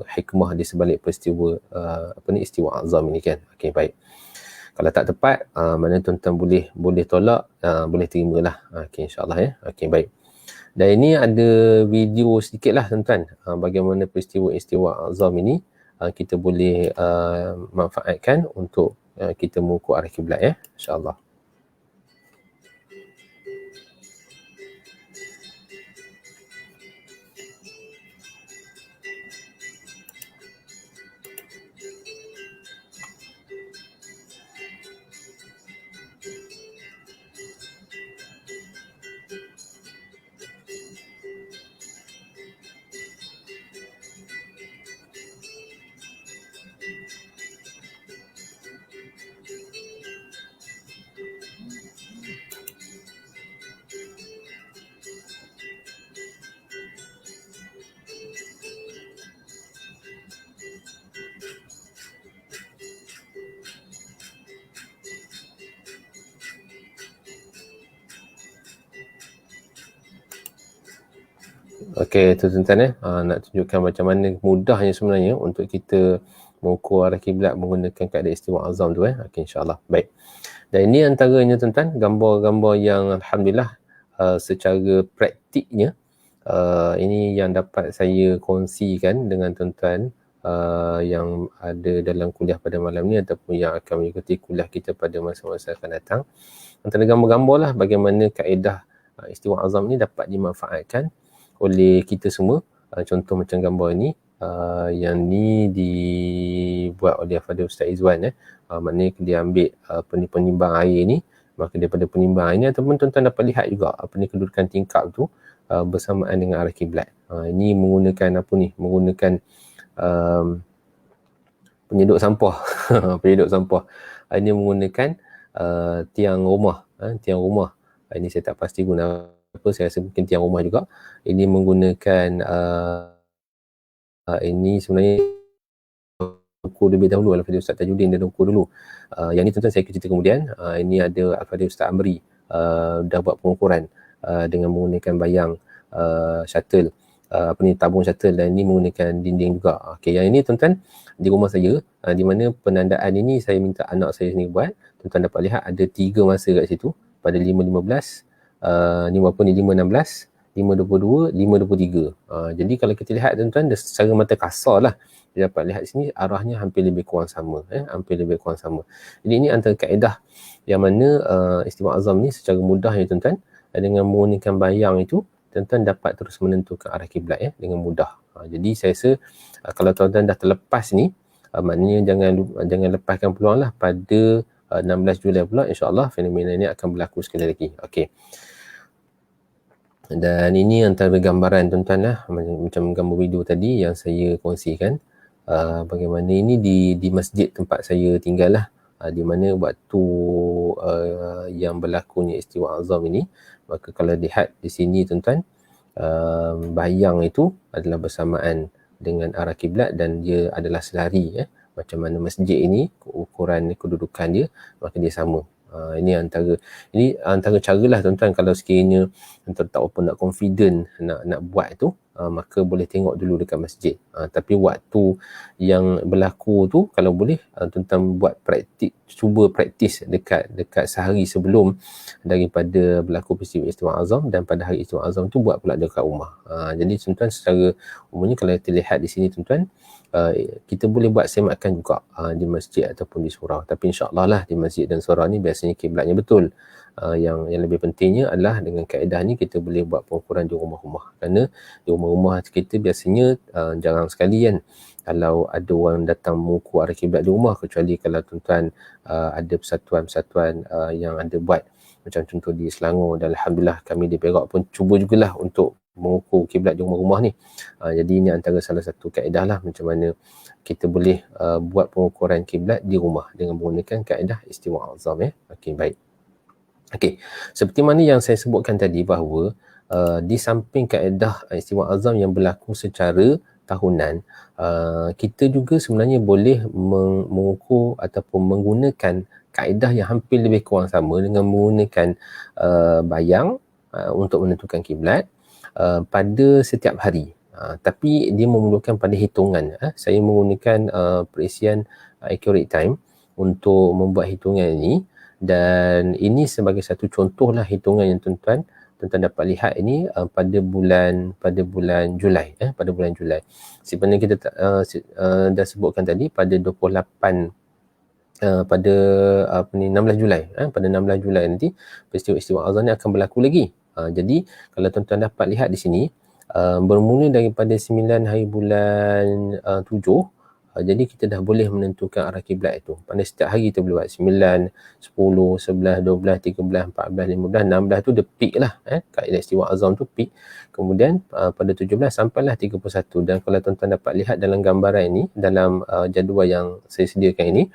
hikmah di sebalik peristiwa istiwa azam ini kan. Okey, baik. Kalau tak tepat, mana tuan-tuan boleh tolak, boleh terimalah. Okey, insya-Allah Okey, baik. Dan ini ada video sedikitlah tuan-tuan, bagaimana peristiwa istiwa azam ini kita boleh manfaatkan untuk kita mengukur arah kiblat insya-Allah. Okey, tu tuan-tuan nak tunjukkan macam mana mudahnya sebenarnya untuk kita mengukur arah kiblat menggunakan kaedah istiwa azam tu Okey, insya-Allah. Baik. Dan ini antaranya tuan-tuan gambar-gambar yang alhamdulillah secara praktiknya ini yang dapat saya kongsikan dengan tuan-tuan yang ada dalam kuliah pada malam ni ataupun yang akan mengikuti kuliah kita pada masa-masa akan datang. Antara gambar-gambar lah bagaimana kaedah istiwa azam ni dapat dimanfaatkan oleh kita semua. Contoh macam gambar ni yang ni dibuat oleh Fadil Ustaz Izwan maknanya dia ambil penimbang air ni, maka daripada penimbang air ni ataupun tuan-tuan dapat lihat juga apa ni kedudukan tingkap tu bersamaan dengan arah kiblat. Ini menggunakan apa ni, menggunakan penyedut sampah penyedut sampah. Ini menggunakan tiang rumah. Tiang rumah ini saya tak pasti guna apa, saya rasa mungkin tiang rumah juga. Ini menggunakan ini sebenarnya ukur lebih dahulu Al-Fadhil Ustaz Tajuddin dia ukur dulu. Yang ni tuan-tuan saya cerita kemudian. Ini ada Al-Fadhil Ustaz Amri dah buat pengukuran dengan menggunakan bayang shuttle, tabung shuttle, dan ini menggunakan dinding juga. Okey, yang ini tuan-tuan di rumah saya, di mana penandaan ini saya minta anak saya sendiri buat. Tuan-tuan dapat lihat ada 3 masa kat situ pada 5.15, ni berapa ni, 5.16, 5.22, 5.23. Jadi kalau kita lihat tuan-tuan secara mata kasar lah, kita dapat lihat sini arahnya hampir lebih kurang sama. Hampir lebih kurang sama. Jadi ini antara kaedah yang mana istiwa azam ni secara mudahnya tuan-tuan, dengan menggunakan bayang itu, tuan-tuan dapat terus menentukan arah kiblat dengan mudah. Jadi saya rasa kalau tuan-tuan dah terlepas ni, maknanya jangan lepaskan peluang lah. Pada 16 Julai pula insya-Allah fenomena ini akan berlaku sekali lagi. Okey. Dan ini antara gambaran tuan-tuan lah, macam gambar video tadi yang saya kongsikan. Bagaimana ini di masjid tempat saya tinggal lah, di mana waktu yang berlakunya istiwa azam ini, maka kalau lihat di sini tuan-tuan, bayang itu adalah bersamaan dengan arah kiblat dan dia adalah selari macam mana masjid ini ukuran kedudukan dia, maka dia sama. Ini antara caralah tuan-tuan kalau sekiranya tuan-tuan tak apa nak confident nak buat tu, maka boleh tengok dulu dekat masjid. Tapi waktu yang berlaku tu kalau boleh tuan-tuan buat cuba praktis dekat sehari sebelum daripada berlaku peristiwa istiwa azam, dan pada hari istiwa azam tu buat pula dekat rumah. Jadi tuan-tuan secara umumnya kalau kita lihat di sini tuan-tuan, kita boleh buat semakan juga di masjid ataupun di surau. Tapi insya-Allah lah di masjid dan surau ni biasanya kiblatnya betul. Yang lebih pentingnya adalah dengan kaedah ni kita boleh buat pengukuran di rumah-rumah. Kerana di rumah-rumah kita biasanya jarang sekali kan kalau ada orang datang mengukur arah kiblat di rumah, kecuali kalau tuan-tuan ada persatuan-persatuan yang ada buat. Macam contoh di Selangor, dan alhamdulillah kami di Perak pun cuba jugalah untuk mengukur kiblat di rumah-rumah ni. Jadi ini antara salah satu kaedah lah macam mana kita boleh buat pengukuran kiblat di rumah dengan menggunakan kaedah istiwa azam. Okey, baik. Okey, seperti mana yang saya sebutkan tadi bahawa di samping kaedah istiwa azam yang berlaku secara tahunan, kita juga sebenarnya boleh mengukur ataupun menggunakan kaedah yang hampir lebih kurang sama dengan menggunakan bayang untuk menentukan kiblat pada setiap hari. Tapi dia memerlukan pada hitungan. Saya menggunakan perisian accurate time untuk membuat hitungan ini, dan ini sebagai satu contoh lah hitungan yang tuan-tuan dapat lihat ini pada bulan Julai. Pada bulan Julai. Sebenarnya kita dah sebutkan tadi pada 28 pada 16 Julai. Pada 16 Julai nanti peristiwa istiwa azam ni akan berlaku lagi. Jadi kalau tuan-tuan dapat lihat di sini, bermula daripada 9 hari bulan 7, jadi kita dah boleh menentukan arah kiblat itu. Pada setiap hari kita boleh buat 9, 10, 11, 12, 13, 14, 15, 16 tu dia peak lah. Kaedah istiwa azam tu peak. Kemudian pada 17 sampailah 31. Dan kalau tuan-tuan dapat lihat dalam gambaran ini, dalam jadual yang saya sediakan ini,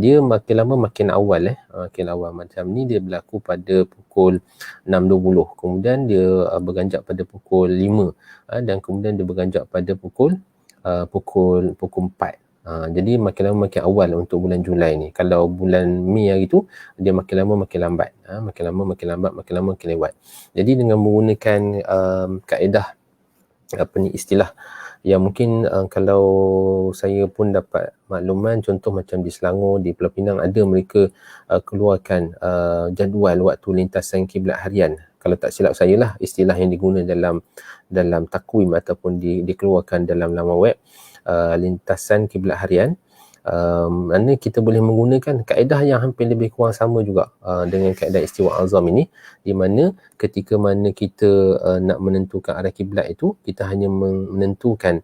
dia makin lama makin awal makin awal. Macam ni dia berlaku pada pukul 6.20, kemudian dia berganjak pada pukul 5, dan kemudian dia berganjak pada pukul 4. Jadi makin lama makin awal untuk bulan Julai ni. Kalau bulan Mei hari tu, dia makin lama makin lambat. Makin lama makin lambat, makin lama makin lewat. Jadi dengan menggunakan kaedah istilah yang mungkin kalau saya pun dapat makluman, contoh macam di Selangor, di Pulau Pinang ada mereka keluarkan jadual waktu lintasan kiblat harian. Kalau tak silap saya lah istilah yang digunakan dalam takwim ataupun dikeluarkan dalam laman web, lintasan kiblat harian. Mana kita boleh menggunakan kaedah yang hampir lebih kurang sama juga dengan kaedah istiwa azam ini, di mana ketika mana kita nak menentukan arah kiblat itu, kita hanya menentukan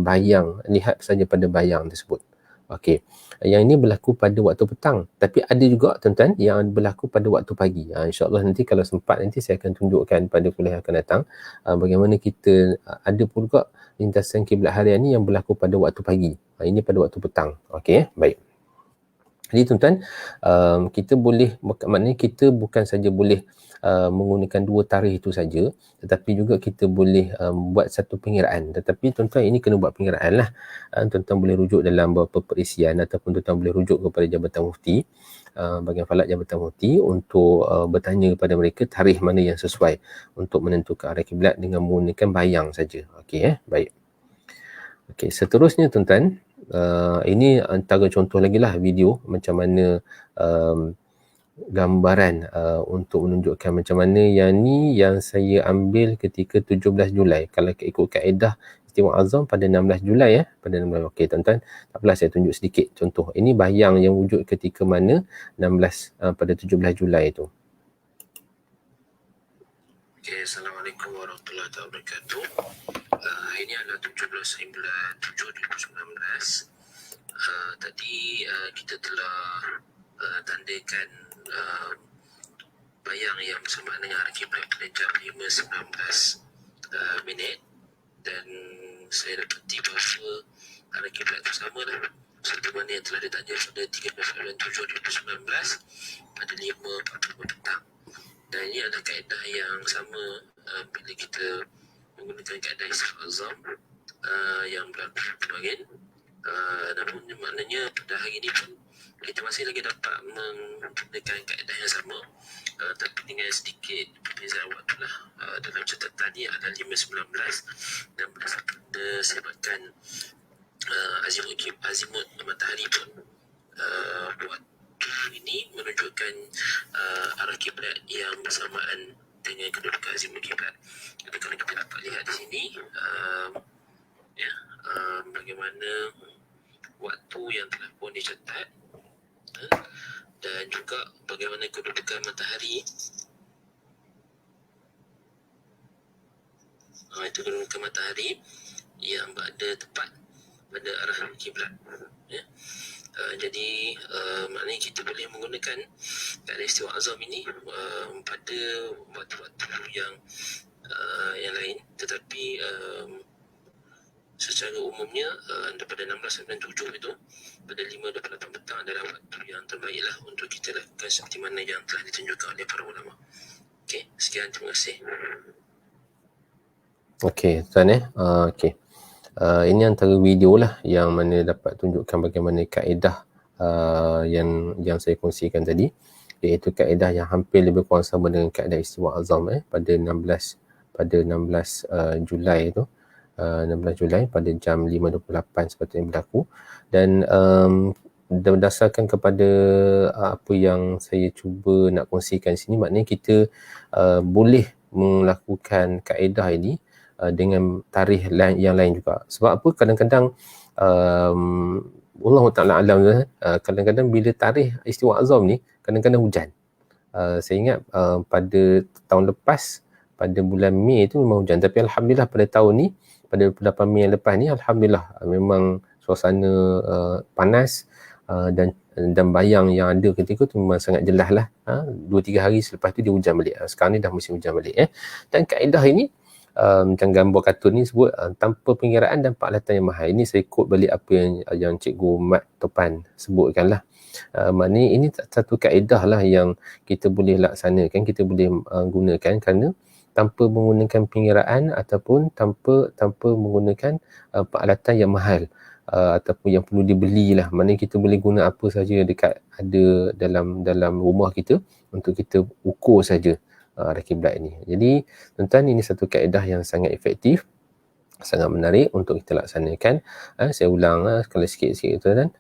bayang, lihat saja pada bayang tersebut. Okey. Yang ini berlaku pada waktu petang, tapi ada juga tuan-tuan yang berlaku pada waktu pagi. InsyaAllah nanti kalau sempat nanti saya akan tunjukkan pada kuliah akan datang bagaimana kita ada pula lintasan kiblat harian ni yang berlaku pada waktu pagi. Ini pada waktu petang. Okey, baik. Jadi tuan-tuan, kita boleh, maknanya kita bukan saja boleh menggunakan dua tarikh itu saja, tetapi juga kita boleh buat satu pengiraan. Tetapi tuan-tuan ini kena buat pengiraan lah. Tuan-tuan boleh rujuk dalam beberapa perisian ataupun tuan-tuan boleh rujuk kepada Jabatan Mufti, bahagian falak Jabatan Mufti untuk bertanya kepada mereka tarikh mana yang sesuai untuk menentukan arah kiblat dengan menggunakan bayang saja. Okey, baik. Okey, seterusnya tuan-tuan, ini antara contoh lagi lah video macam mana gambaran untuk menunjukkan macam mana yang ni yang saya ambil ketika 17 Julai. Kalau ikut kaedah istiwa azam pada 16 Julai pada 16. Okey tuan-tuan, tak apalah saya tunjuk sedikit contoh. Ini bayang yang wujud ketika mana 16 pada 17 Julai itu. Okay, Assalamualaikum warahmatullahi wabarakatuh. Ini adalah 17 bulan 7 2019. Tadi kita telah tandakan bayang yang bersamaan dengan arah kiblat pada jam 5.19 minit, dan saya dapati bahawa arah kiblat itu sama lah seperti mana yang telah ditanya pada 13 bulan 7 2019 pada 5.45 petang. Dan ini adalah kaedah yang sama bila kita menggunakan kaedah istiwa azam yang berlaku kemarin. Namun maknanya pada hari ini pun kita masih lagi dapat menggunakan kaedah yang sama, tapi dengan sedikit perbezaan waktu lah. Dalam catatan ni ada 5.19 dan berdasarkan sebabkan azimut matahari pun waktu ini menunjukkan arah kiblat yang bersamaan dengan kedudukan azimut kiblat. Jadi kalau kita dapat lihat di sini bagaimana waktu yang telah pun dicatat dan juga bagaimana kedudukan matahari. Itu kedudukan matahari yang berada tepat pada arah kiblat. Jadi maknanya kita boleh menggunakan kaedah istiwa azam ini pada waktu-waktu yang lain, tetapi secara umumnya daripada 16 dan 7 itu pada 5.28 petang adalah waktu yang terbaik lah untuk kita lakukan seperti mana yang telah ditunjukkan oleh para ulama. Okey, sekian, terima kasih. Okey, tuan okey. Ini antara video lah yang mana dapat tunjukkan bagaimana kaedah yang saya kongsikan tadi, iaitu kaedah yang hampir lebih kurang sama dengan kaedah istiwa azam pada 16 Julai itu. 16 Julai pada jam 5.28 seperti yang berlaku. Dan berdasarkan kepada apa yang saya cuba nak kongsikan sini, maknanya kita boleh melakukan kaedah ini dengan tarikh yang lain juga. Sebab apa? Kadang-kadang Allah Ta'ala alam, kadang-kadang bila tarikh istiwa azam ni kadang-kadang hujan. Saya ingat pada tahun lepas pada bulan Mei itu memang hujan, tapi alhamdulillah pada tahun ni pada 8 Mei yang lepas ni alhamdulillah memang suasana panas dan bayang yang ada ketika tu memang sangat jelas lah. 2-3 hari selepas tu dia hujan balik. Sekarang ni dah musim hujan balik. Dan kaedah ini macam gambar kartun ni sebut tanpa pengiraan dan peralatan yang mahal. Ini saya quote balik apa yang Cikgu Mat Topan sebutkan lah. Maknanya ini satu kaedah lah yang kita boleh laksanakan, kita boleh gunakan kerana tanpa menggunakan pengiraan ataupun tanpa menggunakan peralatan yang mahal. ataupun yang perlu dibeli lah. Maknanya kita boleh guna apa saja dekat ada dalam rumah kita untuk kita ukur saja arah kiblat ini. Jadi tuan-tuan, ini satu kaedah yang sangat efektif, sangat menarik untuk kita laksanakan. Saya ulang sekali sikit-sikit tuan-tuan.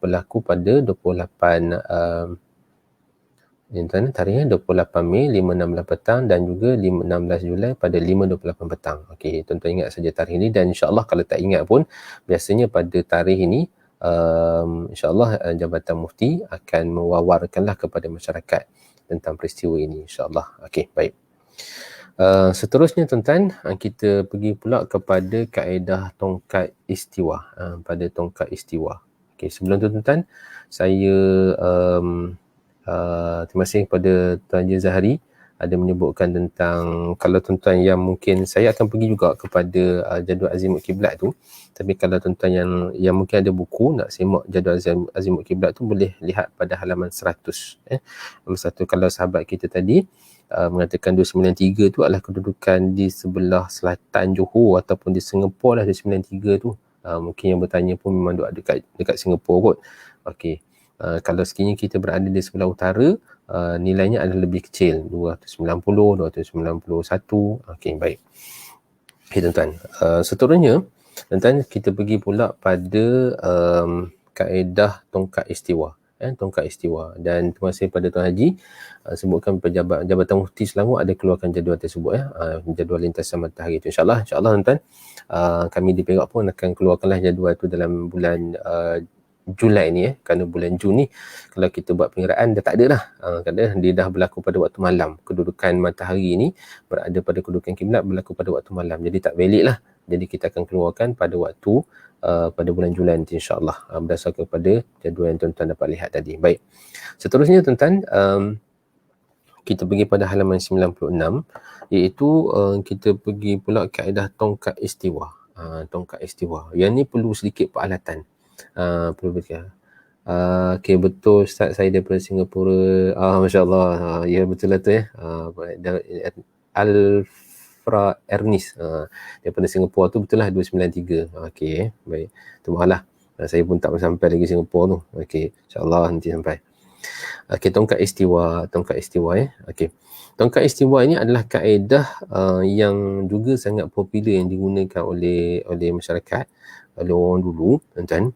Berlaku pada 28 tuan-tuan, tarikhnya 28 Mei 5.16 petang dan juga 16 Julai pada 5.28 petang. Okey, tuan-tuan ingat saja tarikh ini, dan insya-Allah kalau tak ingat pun biasanya pada tarikh ini insya-Allah Jabatan Mufti akan mewawarkanlah kepada masyarakat tentang peristiwa ini, insya-Allah. Okey, baik. Seterusnya tuan-tuan, kita pergi pula kepada kaedah tongkat istiwa. Pada tongkat istiwa. Okey, sebelum tu tuan-tuan, saya terima kasih kepada Tuan Haji Zahari ada menyebutkan tentang, kalau tuan-tuan yang mungkin saya akan pergi juga kepada jadual azimut kiblat tu, tapi kalau tuan-tuan yang mungkin ada buku nak semak jadual azimut kiblat tu, boleh lihat pada halaman 100. Halaman 100, kalau sahabat kita tadi mengatakan 293 tu adalah kedudukan di sebelah selatan Johor ataupun di Singapura lah 293 tu. Mungkin yang bertanya pun memang dekat Singapura kot. Okey. Kalau sekiranya kita berada di sebelah utara, nilainya adalah lebih kecil, 290, 291. Okey, baik. Okey tuan-tuan, seterusnya tuan-tuan, kita pergi pula pada kaedah tongkat istiwa. Tongkat istiwa, dan terima kasih pada Tuan Haji sebutkan Jabatan Mufti Selangor ada keluarkan jadual tersebut, jadual lintasan matahari itu. InsyaAllah tuan-tuan, kami di Perak pun akan keluarkanlah jadual itu dalam bulan Julai ni, kerana bulan Jun ni kalau kita buat pengiraan dah tak ada dah, kerana dia dah berlaku pada waktu malam. Kedudukan matahari ni berada pada kedudukan kiblat berlaku pada waktu malam, jadi tak valid lah. Jadi kita akan keluarkan pada waktu pada bulan Julai nanti, insyaAllah, berdasarkan kepada jadual yang tuan-tuan dapat lihat tadi. Baik, seterusnya tuan-tuan, kita pergi pada halaman 96, iaitu kita pergi pula kaedah tongkat istiwa. Tongkat istiwa, yang ni perlu sedikit peralatan. Perlu berkata. Okey, betul Ustaz, saya daripada Singapura. Masya-Allah. Ya, betul lah tu ya. Alfra Ernest daripada Singapura tu, betul lah 293. Okey, baik. Termalah. Saya pun tak sampai lagi Singapura tu. Okey, insya-Allah nanti sampai. Okey, tongkat istiwa Okey. Tongkat istiwa ini adalah kaedah yang juga sangat popular yang digunakan oleh masyarakat, oleh orang dulu, tuan-tuan.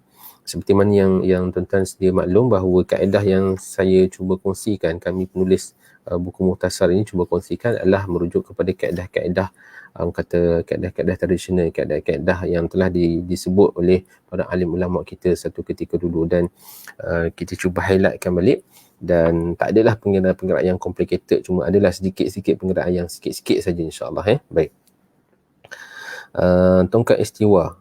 Seperti mana yang tuan-tuan sedia maklum bahawa kaedah yang saya cuba kongsikan, kami penulis buku Mukhtasar ini cuba kongsikan, adalah merujuk kepada kaedah-kaedah kaedah-kaedah tradisional, kaedah-kaedah yang telah disebut oleh para alim ulama kita satu ketika dulu, dan kita cuba highlightkan balik. Dan tak adalah pengiraan yang complicated, cuma adalah sedikit-sedikit pengiraan yang sikit-sikit saja, insya-Allah. Baik. Tongkat istiwa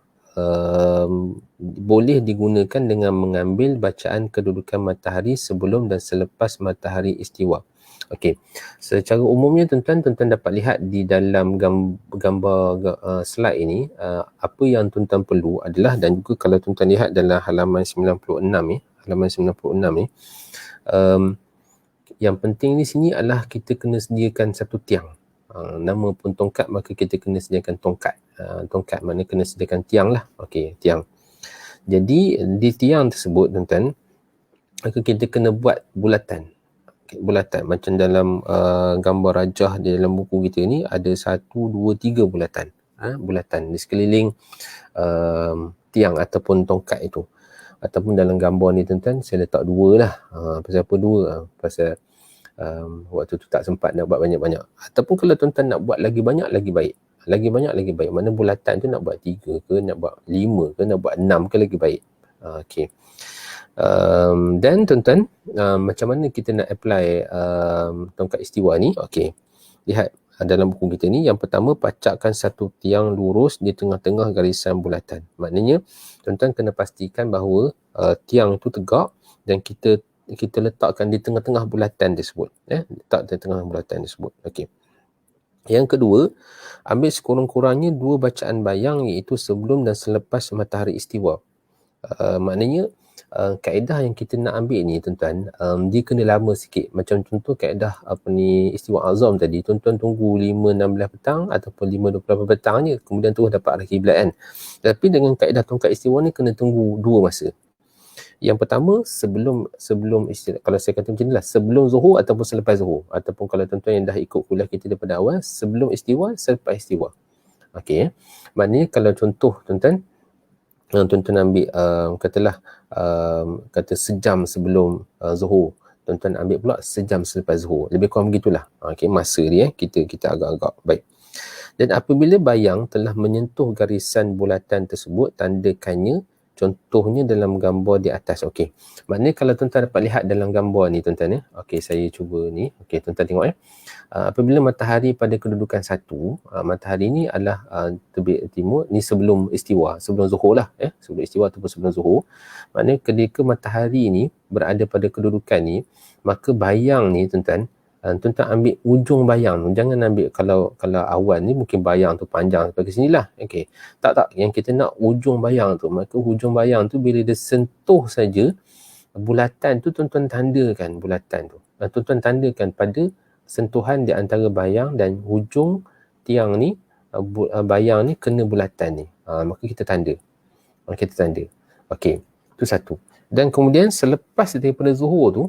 boleh digunakan dengan mengambil bacaan kedudukan matahari sebelum dan selepas matahari istiwa. Okey, secara umumnya tuan-tuan dapat lihat di dalam gambar slide ini, apa yang tuan-tuan perlu adalah, dan juga kalau tuan-tuan lihat dalam halaman 96 ni, yang penting di sini adalah kita kena sediakan satu tiang. Nama pun tongkat, maka kita kena sediakan tongkat. Tongkat maknanya kena sediakan tiang lah. Okey, tiang. Jadi di tiang tersebut tuan-tuan, maka kita kena buat bulatan. Bulatan macam dalam gambar rajah di dalam buku kita ni ada 1, 2, 3 bulatan. Bulatan di sekeliling tiang ataupun tongkat itu. Ataupun dalam gambar ni tuan-tuan, saya letak 2 lah. Pasal apa 2? Pasal waktu tu tak sempat nak buat banyak-banyak. Ataupun kalau tuan-tuan nak buat lagi banyak, lagi baik. Lagi banyak, lagi baik. Mana bulatan tu nak buat 3 ke, nak buat 5 ke, nak buat 6 ke, lagi baik. Okey. Dan tuan-tuan, macam mana kita nak apply tongkat istiwa ni? Okey. Lihat dalam buku kita ni, yang pertama, pacakkan satu tiang lurus di tengah-tengah garisan bulatan. Maknanya tuan-tuan kena pastikan bahawa tiang itu tegak dan kita letakkan di tengah-tengah bulatan tersebut. Letak di tengah bulatan tersebut. Okey. Yang kedua, ambil sekurang-kurangnya 2 bacaan bayang, iaitu sebelum dan selepas matahari istiwa. Maknanya kaedah yang kita nak ambil ni tuan-tuan, dia kena lama sikit. Macam contoh kaedah istiwa azam tadi, tuan-tuan tunggu 5.16 petang ataupun 5.28 petang je, kemudian terus dapat arah kiblat kan. Tapi dengan kaedah tongkat istiwa ni kena tunggu 2 masa. Yang pertama sebelum istilah, kalau saya kata macam ni lah, sebelum zuhur ataupun selepas zuhur, ataupun kalau tuan-tuan yang dah ikut kuliah kita daripada awal, sebelum istiwa, selepas istiwa. Okey, maknanya kalau contoh tuan-tuan ambil katalah kata sejam sebelum zuhur, tuan-tuan ambil pula sejam selepas zuhur, lebih kurang begitulah. Okey, masa dia kita agak-agak baik. Dan apabila bayang telah menyentuh garisan bulatan tersebut, tandakannya contohnya dalam gambar di atas. Okey, maknanya kalau tuan-tuan dapat lihat dalam gambar ni tuan-tuan ya. Okey, saya cuba ni. Okey, tuan-tuan tengok ya. Apabila matahari pada kedudukan 1, matahari ni adalah terbit timur, ni sebelum istiwa, sebelum zuhur lah ya, sebelum istiwa ataupun sebelum zuhur. Maknanya ketika matahari ni berada pada kedudukan ni, maka bayang ni tuan-tuan, tuan-tuan ambil ujung bayang tu, jangan ambil kalau awan ni mungkin bayang tu panjang sampai ke sini lah. Okey, tak, yang kita nak ujung bayang tu, maka ujung bayang tu bila dia sentuh saja bulatan tu, tuan-tuan tandakan bulatan tu, tuan-tuan tandakan pada sentuhan di antara bayang dan hujung tiang ni, bayang ni kena bulatan ni, maka kita tanda. Okey, itu satu. Dan kemudian selepas daripada zuhur tu,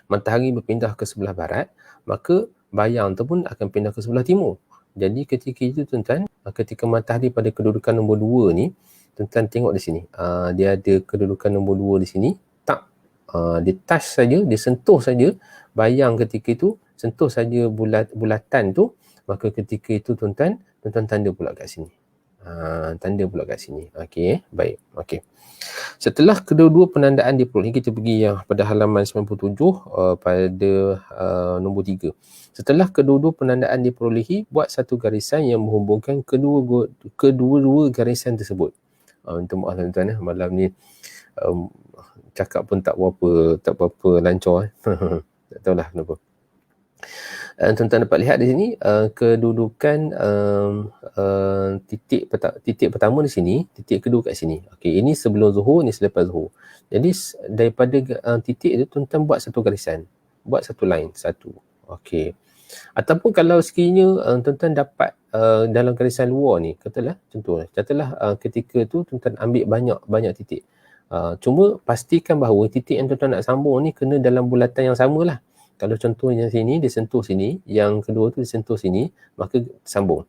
matahari berpindah ke sebelah barat, maka bayang tu pun akan pindah ke sebelah timur. Jadi ketika itu tuan-tuan, ketika matahari pada kedudukan nombor 2 ni, tuan-tuan tengok di sini, dia ada kedudukan nombor 2 di sini, tak, dia touch saja, dia sentuh saja bayang ketika itu, sentuh saja bulatan tu, maka ketika itu tuan-tuan tanda pula kat sini. Okey, baik. Okey. Setelah kedua-dua penandaan diperolehi, kita pergi yang pada halaman 97 pada nombor 3. Setelah kedua-dua penandaan diperolehi, buat satu garisan yang menghubungkan kedua-dua garisan tersebut. Minta maaf tuan-tuan, malam ni cakap pun tak berapa lancar. Tak tahulah kenapa. Tuan-tuan dapat lihat di sini kedudukan titik pertama di sini, titik kedua kat sini. Okey, ini sebelum zuhur, ini selepas zuhur. Jadi daripada titik itu tuan-tuan buat satu garisan, buat satu line, satu. Okey. Ataupun kalau sekiranya tuan-tuan dapat dalam garisan luar ni, katalah ketika tu tuan-tuan ambil banyak titik. Cuma pastikan bahawa titik yang tuan-tuan nak sambung ni kena dalam bulatan yang samalah. Kalau contohnya sini dia sentuh sini, yang kedua tu dia sentuh sini, maka sambung.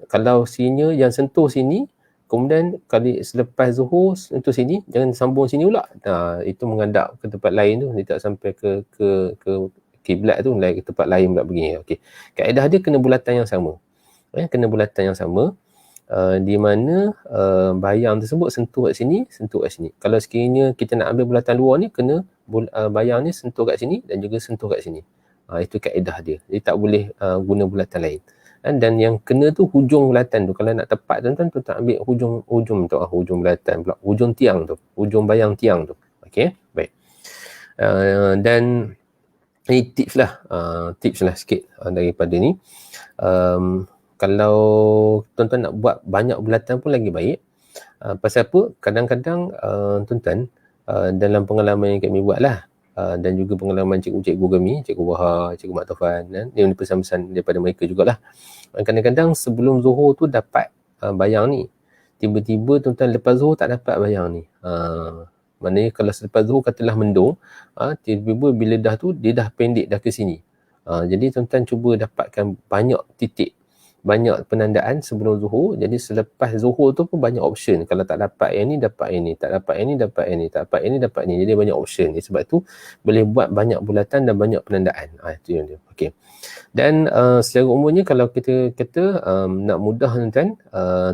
Kalau sini yang sentuh sini, kemudian kali selepas zuhur sentuh sini, jangan sambung sini pula. Itu menghadap ke tempat lain tu, dia tak sampai ke kiblat tu, ke tempat lain pula begini. Okey. Kaedah dia kena bulatan yang sama. Kena bulatan yang sama. Di mana bayang tersebut sentuh kat sini. Kalau sekiranya kita nak ambil bulatan luar ni, kena bayang ni sentuh kat sini dan juga sentuh kat sini. Itu kaedah dia. Dia tak boleh guna bulatan lain. Dan yang kena tu hujung bulatan tu. Kalau nak tepat tuan-tuan ambil hujung bulatan pula. Hujung tiang tu. Hujung bayang tiang tu. Okey, baik. Dan ini tips lah sikit daripada ni. Kalau tuan-tuan nak buat banyak bulatan pun lagi baik. Pasal apa? Kadang-kadang tuan-tuan dalam pengalaman yang kami buat lah, dan juga pengalaman cikgu-cikgu kami, Cikgu Wahab, Cikgu Mak Taufan, ini pesan-pesan daripada mereka jugalah. Kadang-kadang sebelum zuhur tu dapat bayang ni, tiba-tiba tuan-tuan lepas zuhur tak dapat bayang ni. Maknanya kalau selepas zuhur katalah mendung, tiba-tiba bila dah tu dia dah pendek dah ke sini. Jadi tuan-tuan cuba dapatkan banyak titik, banyak penandaan sebelum zuhur. Jadi selepas zuhur tu pun banyak option. Kalau tak dapat yang ni, dapat yang ni. Tak dapat yang ni, dapat yang ni. Tak dapat yang ni, dapat yang ni. Jadi banyak option. Sebab tu boleh buat banyak bulatan dan banyak penandaan. Itu yang dia. Okey. Dan secara umumnya kalau kita kata nak mudah tuan-tuan,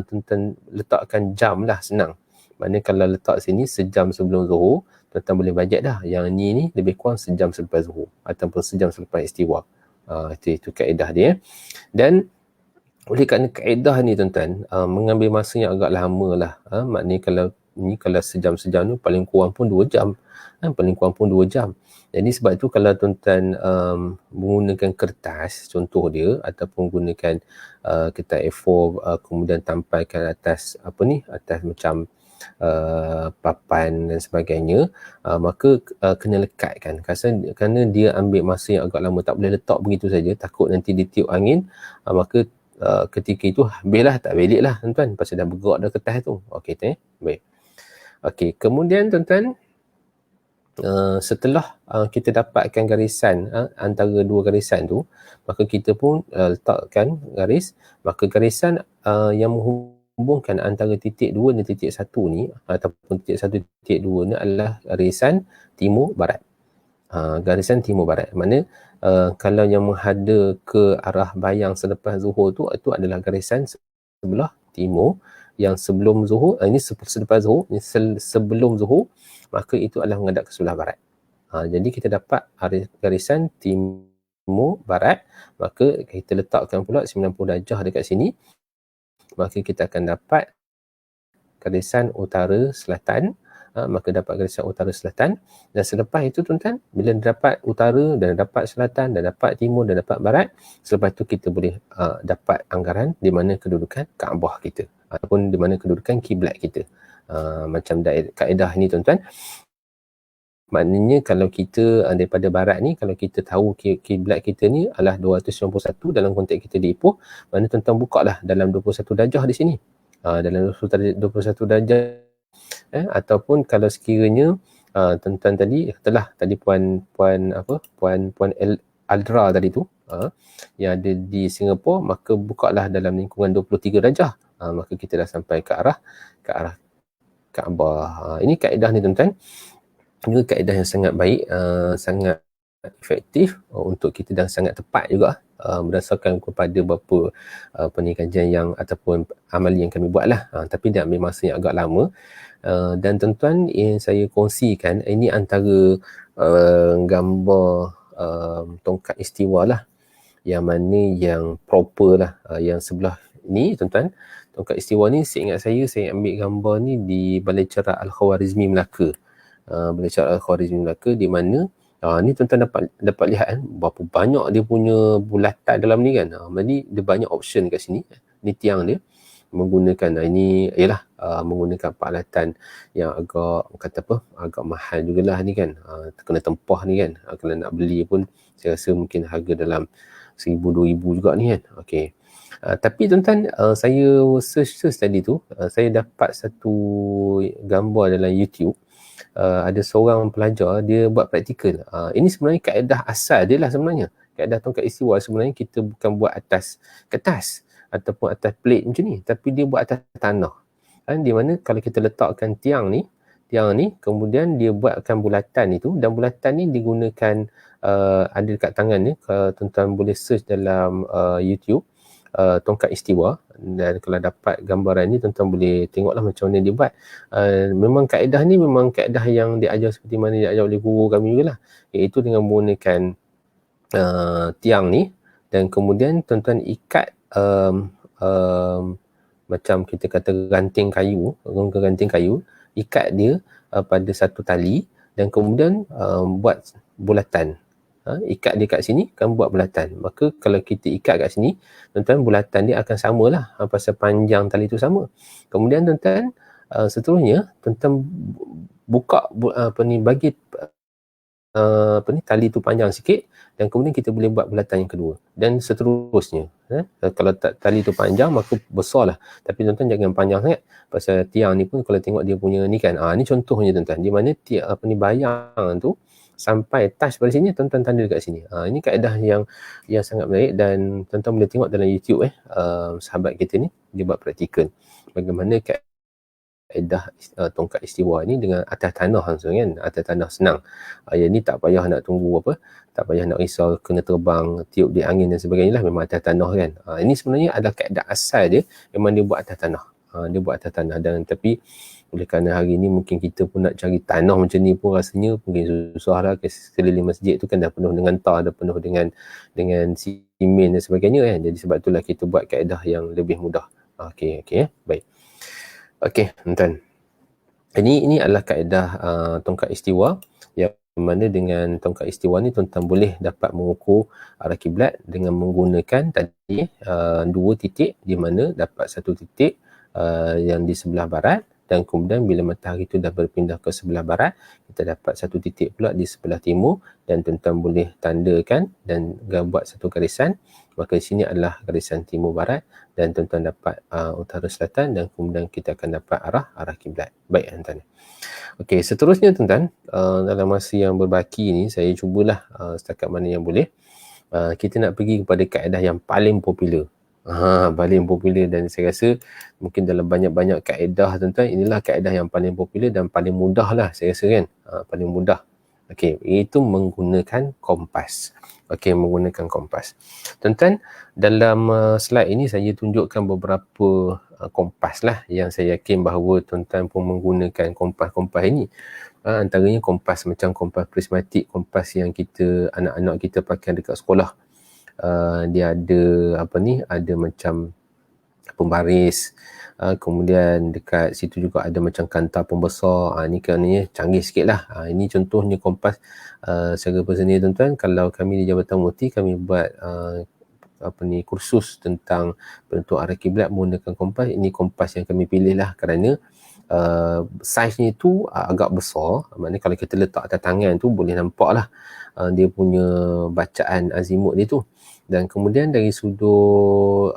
tuan-tuan letakkan jam lah, senang. Maknanya kalau letak sini sejam sebelum zuhur, tuan-tuan boleh bajet dah. Yang ni lebih kurang sejam selepas zuhur ataupun sejam selepas istiwa. Itu kaedah dia. Dan oleh kerana kaedah ni tuan-tuan mengambil masa yang agak lama lah. Maknanya kalau sejam-sejam tu paling kurang pun 2 jam. Jadi sebab itu kalau tuan-tuan menggunakan kertas, contoh dia, ataupun gunakan kertas A4, kemudian tampalkan atas atas macam papan dan sebagainya, maka kena lekatkan. Kerana dia ambil masa yang agak lama, tak boleh letak begitu saja, takut nanti ditiup angin, maka ketika itu habislah, tak belik lah tuan-tuan, pasal dah bergerak dah kertas tu. Okey, baik. Okey, kemudian tuan-tuan, setelah kita dapatkan garisan antara dua garisan tu, maka kita pun letakkan garis, maka garisan yang menghubungkan antara titik 2 dan titik 1 ni, ataupun titik 1 titik 2 ni adalah garisan timur barat. Garisan timur barat, mana kalau yang menghada ke arah bayang selepas zuhur tu, itu adalah garisan sebelah timur. Yang sebelum zuhur, ini selepas zuhur, ini sebelum zuhur, maka itu adalah menghadap ke sebelah barat. Jadi kita dapat garisan timur barat, maka kita letakkan pula 90 darjah dekat sini, maka kita akan dapat garisan utara selatan. Maka dapat garisan utara selatan, dan selepas itu tuan-tuan, bila dapat utara dan dapat selatan dan dapat timur dan dapat barat, selepas itu kita boleh dapat anggaran di mana kedudukan Kaabah kita ataupun di mana kedudukan kiblat kita. Macam kaedah ni tuan-tuan, maknanya kalau kita daripada barat ni, kalau kita tahu kiblat kita ni adalah 291 dalam konteks kita di Ipoh, mana tuan-tuan buka lah dalam 21 darjah di sini. Dalam 21 darjah, ataupun kalau sekiranya tuan-tuan tadi puan Aldra tadi tu yang ada di Singapura, maka bukalah dalam lingkungan 23 darjah. Maka kita dah sampai ke arah Kaabah. Ini kaedah ni tuan-tuan, ini kaedah yang sangat baik, sangat efektif untuk kita, dan sangat tepat juga berdasarkan kepada beberapa kajian yang ataupun amali yang kami buat lah. Tapi dia ambil masa yang agak lama. Dan tuan-tuan, yang saya kongsikan ini antara gambar tongkat istiwa lah, yang mana yang proper lah. Yang sebelah ni tuan-tuan, tongkat istiwa ni saya ambil gambar ni di Balai Cerah Al-Khwarizmi Melaka. Balai Cerah Al-Khwarizmi Melaka, di mana ni tuan-tuan dapat lihat kan, berapa banyak dia punya bulatan dalam ni kan. Jadi dia banyak option kat sini. Ni tiang dia menggunakan, ini ialah menggunakan peralatan yang agak mahal jugalah ni kan. Kena tempah ni kan. Kalau nak beli pun saya rasa mungkin harga dalam 1,000-2,000 juga ni kan. Okey. Tapi tuan-tuan, saya search tadi tu, saya dapat satu gambar dalam YouTube. Ada seorang pelajar, dia buat praktikal. Ini sebenarnya kaedah asal dia lah sebenarnya. Kaedah tongkat istiwa sebenarnya kita bukan buat atas kertas ataupun atas plate macam ni, tapi dia buat atas tanah. Di mana kalau kita letakkan tiang ni, kemudian dia buatkan bulatan itu, dan bulatan ni digunakan ada dekat tangan ni. Kalau tuan-tuan boleh search dalam YouTube tongkat istiwa, dan kalau dapat gambaran ni tuan-tuan boleh tengoklah macam mana dia buat. Memang kaedah ni memang kaedah yang diajar seperti mana diajar oleh guru kami jugalah, iaitu dengan menggunakan tiang ni, dan kemudian tuan-tuan ikat macam kita kata ranting kayu, ikat dia pada satu tali, dan kemudian buat bulatan. Ikat dia kat sini, kan buat bulatan. Maka kalau kita ikat kat sini, tuan-tuan, bulatan dia akan samalah, pasal panjang tali tu sama. Kemudian tuan-tuan, seterusnya tuan-tuan buka bagi tali tu panjang sikit, dan kemudian kita boleh buat bulatan yang kedua, dan seterusnya. Kalau tali tu panjang, maka besarlah. Tapi tuan-tuan jangan panjang sangat, pasal tiang ni pun kalau tengok dia punya ni kan, ni contohnya tuan-tuan, di mana bayang tu sampai touch pada sini, tuan-tuan tanda dekat sini. Ini kaedah yang sangat baik, dan tuan-tuan boleh tengok dalam YouTube sahabat kita ni, dia buat praktikal bagaimana kaedah tongkat istiwa ni dengan atas tanah langsung kan, atas tanah senang. Yang ni tak payah nak tunggu tak payah nak risau kena terbang, tiup di angin dan sebagainya lah, memang atas tanah kan. Ini sebenarnya adalah kaedah asal dia, memang dia buat atas tanah. Dan tapi oleh kerana hari ni mungkin kita pun nak cari tanah macam ni pun rasanya mungkin susah lah. Sekeliling masjid tu kan dah penuh dengan tar, dah penuh dengan simen dan sebagainya kan. Jadi sebab itulah kita buat kaedah yang lebih mudah. Okey, baik. Okey, tuan-tuan. Ini adalah kaedah tongkat istiwa, yang mana dengan tongkat istiwa ni tuan-tuan boleh dapat mengukur arah kiblat dengan menggunakan tadi 2 titik, di mana dapat satu titik yang di sebelah barat, dan kemudian bila matahari itu dah berpindah ke sebelah barat, kita dapat satu titik pula di sebelah timur, dan tuan-tuan boleh tandakan dan buat satu garisan. Maka di sini adalah garisan timur barat, dan tuan-tuan dapat utara selatan, dan kemudian kita akan dapat arah kiblat. Baik tuan-tuan. Okey, seterusnya tuan-tuan, dalam masa yang berbaki ni saya cubalah setakat mana yang boleh kita nak pergi kepada kaedah yang paling popular. Paling popular, dan saya rasa mungkin dalam banyak-banyak kaedah tuan-tuan, inilah kaedah yang paling popular dan paling mudah lah saya rasa kan. Paling mudah. Okey, iaitu menggunakan kompas. Okey, menggunakan kompas. Tuan-tuan, dalam slide ini saya tunjukkan beberapa kompas lah yang saya yakin bahawa tuan-tuan pun menggunakan kompas-kompas ini. Antaranya kompas macam kompas prismatik, kompas yang anak-anak kita pakai dekat sekolah. Dia ada ada macam pembaris, kemudian dekat situ juga ada macam kantar pembesar. Ni kerana canggih sikit lah. Ini contohnya kompas secara personal tuan-tuan. Kalau kami di Jabatan Mufti, kami buat kursus tentang penentuan arah kiblat menggunakan kompas. Ini kompas yang kami pilih lah kerana saiznya itu agak besar. Maknanya kalau kita letak atas tangan tu boleh nampak lah dia punya bacaan azimut dia tu. Dan kemudian dari sudut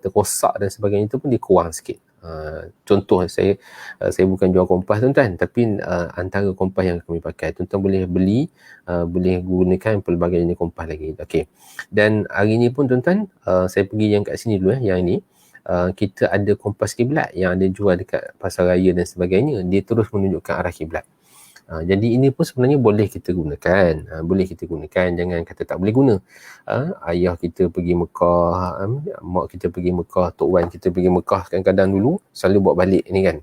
kosak dan sebagainya itu pun dia kurang sikit. Contoh, saya bukan jual kompas tuan-tuan, tapi antara kompas yang kami pakai, tuan-tuan boleh beli, boleh gunakan pelbagai jenis kompas lagi. Okey. Dan hari ni pun tuan-tuan, saya pergi yang kat sini dulu yang ini. Kita ada kompas kiblat yang ada jual dekat pasar raya dan sebagainya. Dia terus menunjukkan arah kiblat. Jadi ini pun sebenarnya boleh kita gunakan. Boleh kita gunakan, jangan kata tak boleh guna. Ayah kita pergi Mekah, mak kita pergi Mekah, Tok Wan kita pergi Mekah kadang-kadang dulu selalu bawa balik ni kan.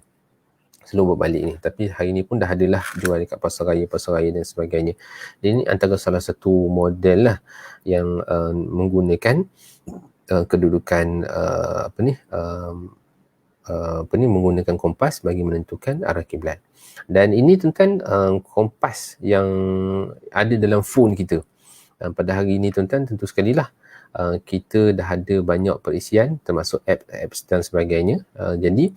Selalu bawa balik ni. Tapi hari ni pun dah adalah jual dekat pasar raya dan sebagainya. Jadi ini antara salah satu model lah yang menggunakan kedudukan menggunakan kompas bagi menentukan arah kiblat. Dan ini tuan-tuan kompas yang ada dalam phone kita. Pada hari ini tuan-tuan, tentu sekali lah kita dah ada banyak perisian termasuk apps dan sebagainya. Jadi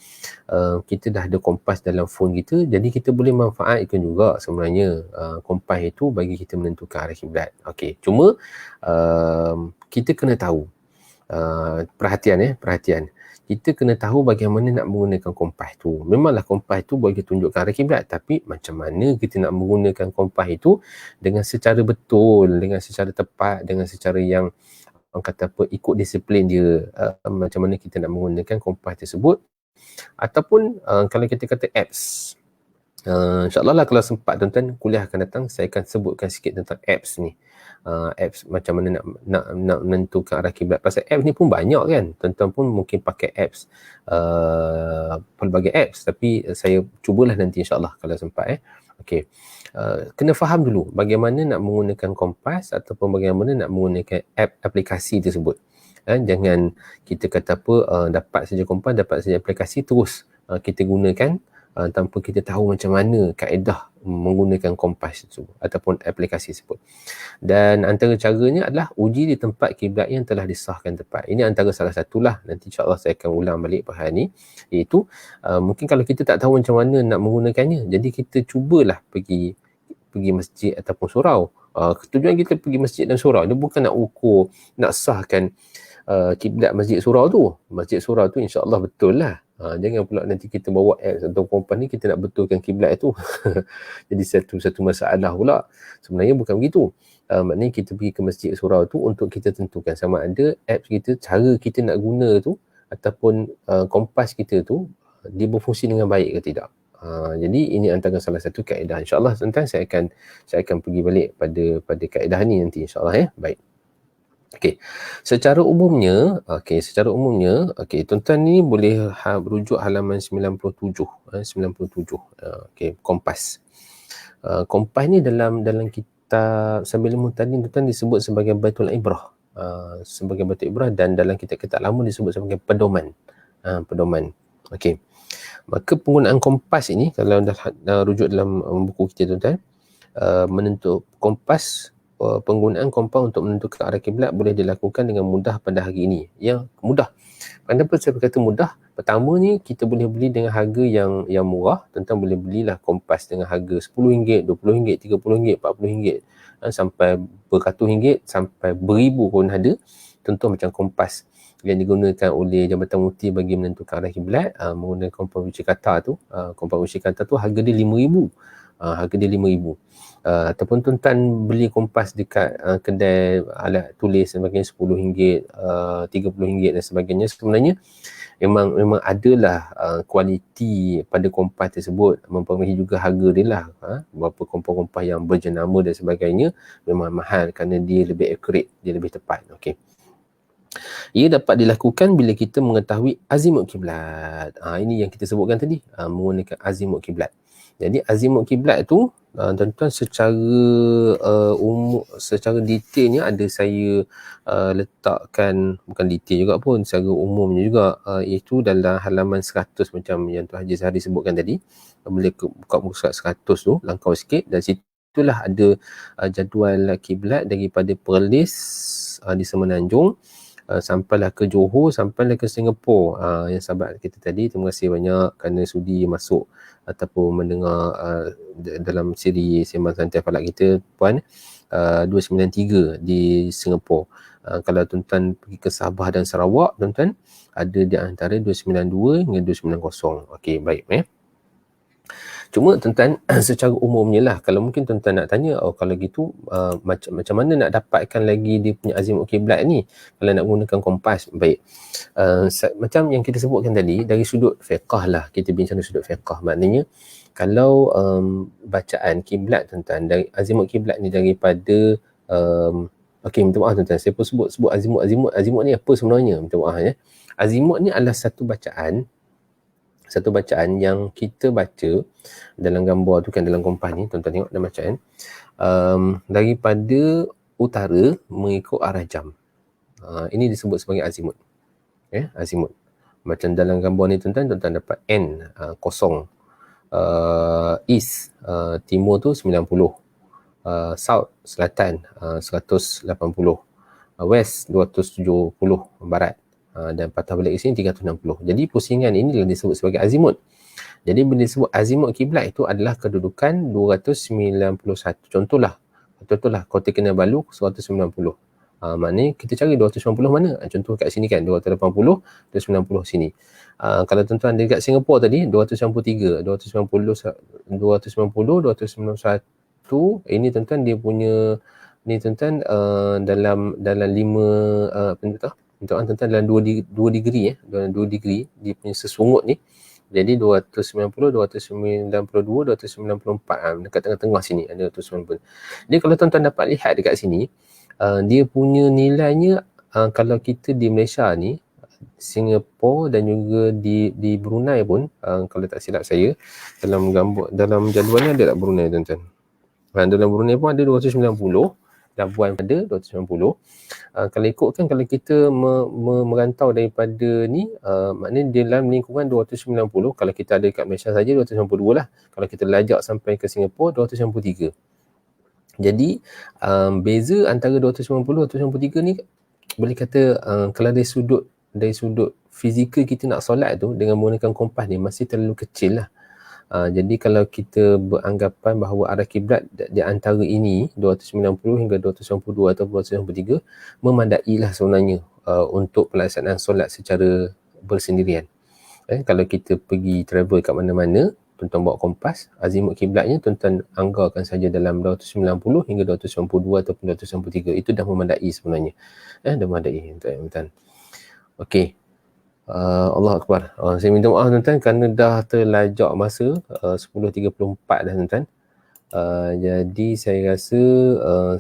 kita dah ada kompas dalam phone kita, jadi kita boleh manfaatkan juga sebenarnya kompas itu bagi kita menentukan arah kiblat. Okey, cuma kita kena tahu, perhatian. Kita kena tahu bagaimana nak menggunakan kompas tu. Memanglah kompas tu bagi tunjukkan arah kiblat, tapi macam mana kita nak menggunakan kompas itu dengan secara betul, dengan secara tepat, dengan secara yang ikut disiplin dia. Macam mana kita nak menggunakan kompas tersebut. Ataupun kalau kita kata apps, InsyaAllah lah kalau sempat tuan-tuan, kuliah akan datang saya akan sebutkan sikit tentang apps ni. Apps macam mana nak menentukan arah kiblat. Pasal apps ni pun banyak kan. Tuan-tuan pun mungkin pakai apps, pelbagai apps, tapi saya cubalah nanti insyaAllah kalau sempat. Okey. Kena faham dulu bagaimana nak menggunakan kompas ataupun bagaimana nak menggunakan aplikasi tersebut. Jangan kita kata dapat saja kompas, dapat saja aplikasi, terus kita gunakan tanpa kita tahu macam mana kaedah menggunakan kompas tersebut ataupun aplikasi tersebut. Dan antara caranya adalah uji di tempat kiblat yang telah disahkan tepat. Ini antara salah satulah, nanti insyaAllah saya akan ulang balik pada hari ni, iaitu mungkin kalau kita tak tahu macam mana nak menggunakannya, jadi kita cubalah pergi masjid ataupun surau. Tujuan kita pergi masjid dan surau, dia bukan nak ukur, nak sahkan kiblat masjid surau tu. Masjid surau tu insyaAllah betul lah. Jangan pula nanti kita bawa apps atau kompas ni kita nak betulkan kiblat tu. Jadi satu masalah pula. Sebenarnya bukan begitu. Maknanya kita pergi ke masjid surau tu untuk kita tentukan sama ada apps kita, cara kita nak guna tu ataupun kompas kita tu dia berfungsi dengan baik ke tidak. Jadi ini antara salah satu kaedah. InsyaAllah tuan-tuan saya akan pergi balik pada kaedah ni nanti insyaAllah Baik. Okey. Secara umumnya, tuan-tuan ni boleh rujuk halaman 97. Okey, kompas. Kompas ni dalam kitab Sabilul Muhtadin tuan-tuan disebut sebagai Baitul Ibrah. Sebagai Baitul Ibrah, dan dalam kitab-kitab lama disebut sebagai pedoman. Pedoman. Okey. Maka penggunaan kompas ini kalau dah rujuk dalam buku kita tuan-tuan, menentuk kompas penggunaan kompas untuk menentukan arah kiblat boleh dilakukan dengan mudah pada hari ini. Yang mudah. Kenapa saya berkata mudah? Pertama ni kita boleh beli dengan harga yang murah. Tentang boleh belilah kompas dengan harga RM10, RM20, RM30, RM40, sampai beratus ringgit, sampai beribu pun ada. Contoh macam kompas yang digunakan oleh Jabatan Mufti bagi menentukan arah kiblat, menggunakan kompas Ushikata tu. Kompas Ushikata tu harga dia RM5,000. Harga dia RM5,000. Ataupun tuan beli kompas dekat kedai alat tulis sebagainya RM10, RM30 dan sebagainya. Sebenarnya memang adalah kualiti pada kompas tersebut, mempengaruhi juga harga dia lah. Berapa kompas-kompas yang berjenama dan sebagainya memang mahal kerana dia lebih accurate, dia lebih tepat. Okey. Ia dapat dilakukan bila kita mengetahui azimut kiblat. Ini yang kita sebutkan tadi, menggunakan azimut kiblat. Jadi azimut kiblat tu tuan-tuan secara detailnya ada saya letakkan, bukan detail juga pun, secara umumnya juga, iaitu dalam halaman 100 macam yang Tuan Haji Zahari sebutkan tadi. Boleh buka muka surat 100 tu, langkau sikit, dan situlah ada jadual kiblat daripada Perlis di Semenanjung, sampailah ke Johor, sampailah ke Singapura. Yang sahabat kita tadi, terima kasih banyak kerana sudi masuk ataupun mendengar dalam siri Sembang Santai Falak kita, Puan. 293 di Singapura. Kalau tuan-tuan pergi ke Sabah dan Sarawak, tuan-tuan ada di antara 292 hingga 290. Okey, baik. Cuma tuan-tuan secara umumnya lah, kalau mungkin tuan-tuan nak tanya, kalau gitu macam mana nak dapatkan lagi dia punya azimut kiblat ni kalau nak gunakan kompas? Baik. Macam yang kita sebutkan tadi, dari sudut fiqh lah, kita bincang dari sudut fiqh. Maknanya kalau bacaan kiblat tuan-tuan, dari azimut kiblat ni daripada okey, minta maaf tuan-tuan, saya pun sebut azimut ni apa sebenarnya, minta maaf ya. Azimut ni adalah satu bacaan yang kita baca dalam gambar tu kan, dalam kompas ni tuan-tuan tengok dalam bacaan, daripada utara mengikut arah jam. Ini disebut sebagai azimut. Azimut. Macam dalam gambar ni tuan-tuan dapat N, kosong. East, timur tu 90. South, selatan, 180. West, 270. Barat, dan patah balik ke sini 360. Jadi pusingan ini disebut sebagai azimut. Jadi bila disebut azimut kiblat itu adalah kedudukan 291. Contohlah Kota Kinabalu 190. Maknanya kita cari 290 mana? Contoh kat sini kan 280, 290 sini. Kalau tuan-tuan dekat Singapura tadi 293, 291. Ini tuan-tuan dia punya ni tuan-tuan dalam 5 tuan-tuan dalam 2 degree dalam 2 degree dia punya sesungut ni. Jadi 290, 292, 294, dekat tengah-tengah sini ada 290. Jadi kalau tuan-tuan dapat lihat dekat sini, dia punya nilainya, kalau kita di Malaysia ni, Singapura dan juga di Brunei pun, kalau tak silap saya, dalam gambar, dalam jadualnya ada tak Brunei tuan-tuan? Dalam Brunei pun ada 290, Labuan ada 290. Kalau ikutkan, kalau kita merantau daripada ni, maknanya dalam lingkungan 290, kalau kita ada kat Malaysia saja 292 lah. Kalau kita lajak sampai ke Singapura 293. Jadi beza antara 290 293 ni boleh kata kalau dari sudut fizikal kita nak solat tu dengan menggunakan kompas ni masih terlalu kecil lah. Jadi kalau kita beranggapan bahawa arah kiblat di antara ini 290 hingga 292 atau 293 memandai lah sebenarnya untuk pelaksanaan solat secara bersendirian. Kalau kita pergi travel kat mana-mana, tuan-tuan bawa kompas, azimut kiblatnya tuan-tuan anggarkan saja dalam 290 hingga 292 ataupun 293. Itu dah memandai sebenarnya. Dah memandai tuan-tuan. Okey. Allah Akbar. Saya minta maaf tuan-tuan kerana dah terlajak masa 10.34 dah tuan-tuan. Jadi saya rasa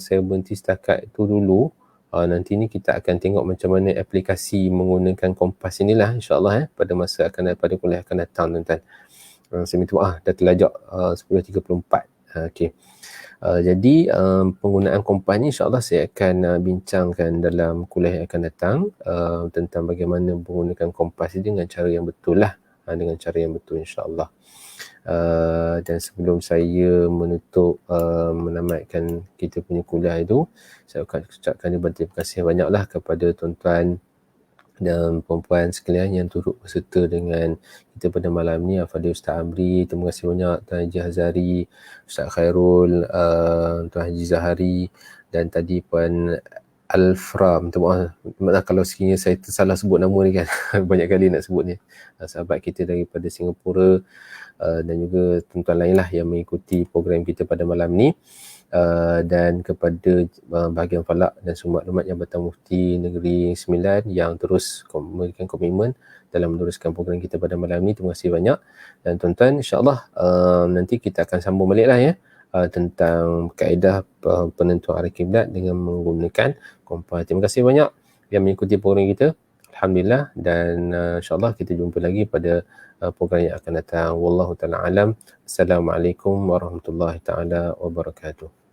saya berhenti setakat itu dulu. Nanti ni kita akan tengok macam mana aplikasi menggunakan kompas inilah insya-Allah pada masa pada kuliah akan datang tuan-tuan. Saya minta maaf dah terlajak 10.34. Okey. Jadi penggunaan kompas ni insya-Allah saya akan bincangkan dalam kuliah yang akan datang tentang bagaimana menggunakan kompas ini dengan cara yang betul lah, dengan cara yang betul insya-Allah. Dan sebelum saya menutup menamatkan kita punya kuliah itu, saya ucapkan terima kasih banyaklah kepada tuan-tuan dan puan-puan sekalian yang turut berserta dengan kita pada malam ni. Al-Fadhil Ustaz Amri, terima kasih banyak Tuan Haji Hazari, Ustaz Khairul, Tuan Haji Zahari, dan tadi Puan Alfra. Minta maaf kalau sekiranya saya tersalah sebut nama ni kan. Banyak kali nak sebut ni. Sahabat kita daripada Singapura, dan juga tuan-tuan lain lah yang mengikuti program kita pada malam ni. Dan kepada bahagian falak dan semua maklumat Jabatan Mufti Negeri Sembilan yang terus memberikan komitmen dalam meneruskan program kita pada malam ni. Terima kasih banyak. Dan tuan-tuan, insyaAllah nanti kita akan sambung balik lah ya, tentang kaedah penentuan arah kiblat dengan menggunakan kompas. Terima kasih banyak yang mengikuti program kita. Alhamdulillah. Dan insyaAllah kita jumpa lagi pada program yang akan datang. Wallahu ta'ala alam. Assalamualaikum warahmatullahi ta'ala wabarakatuh.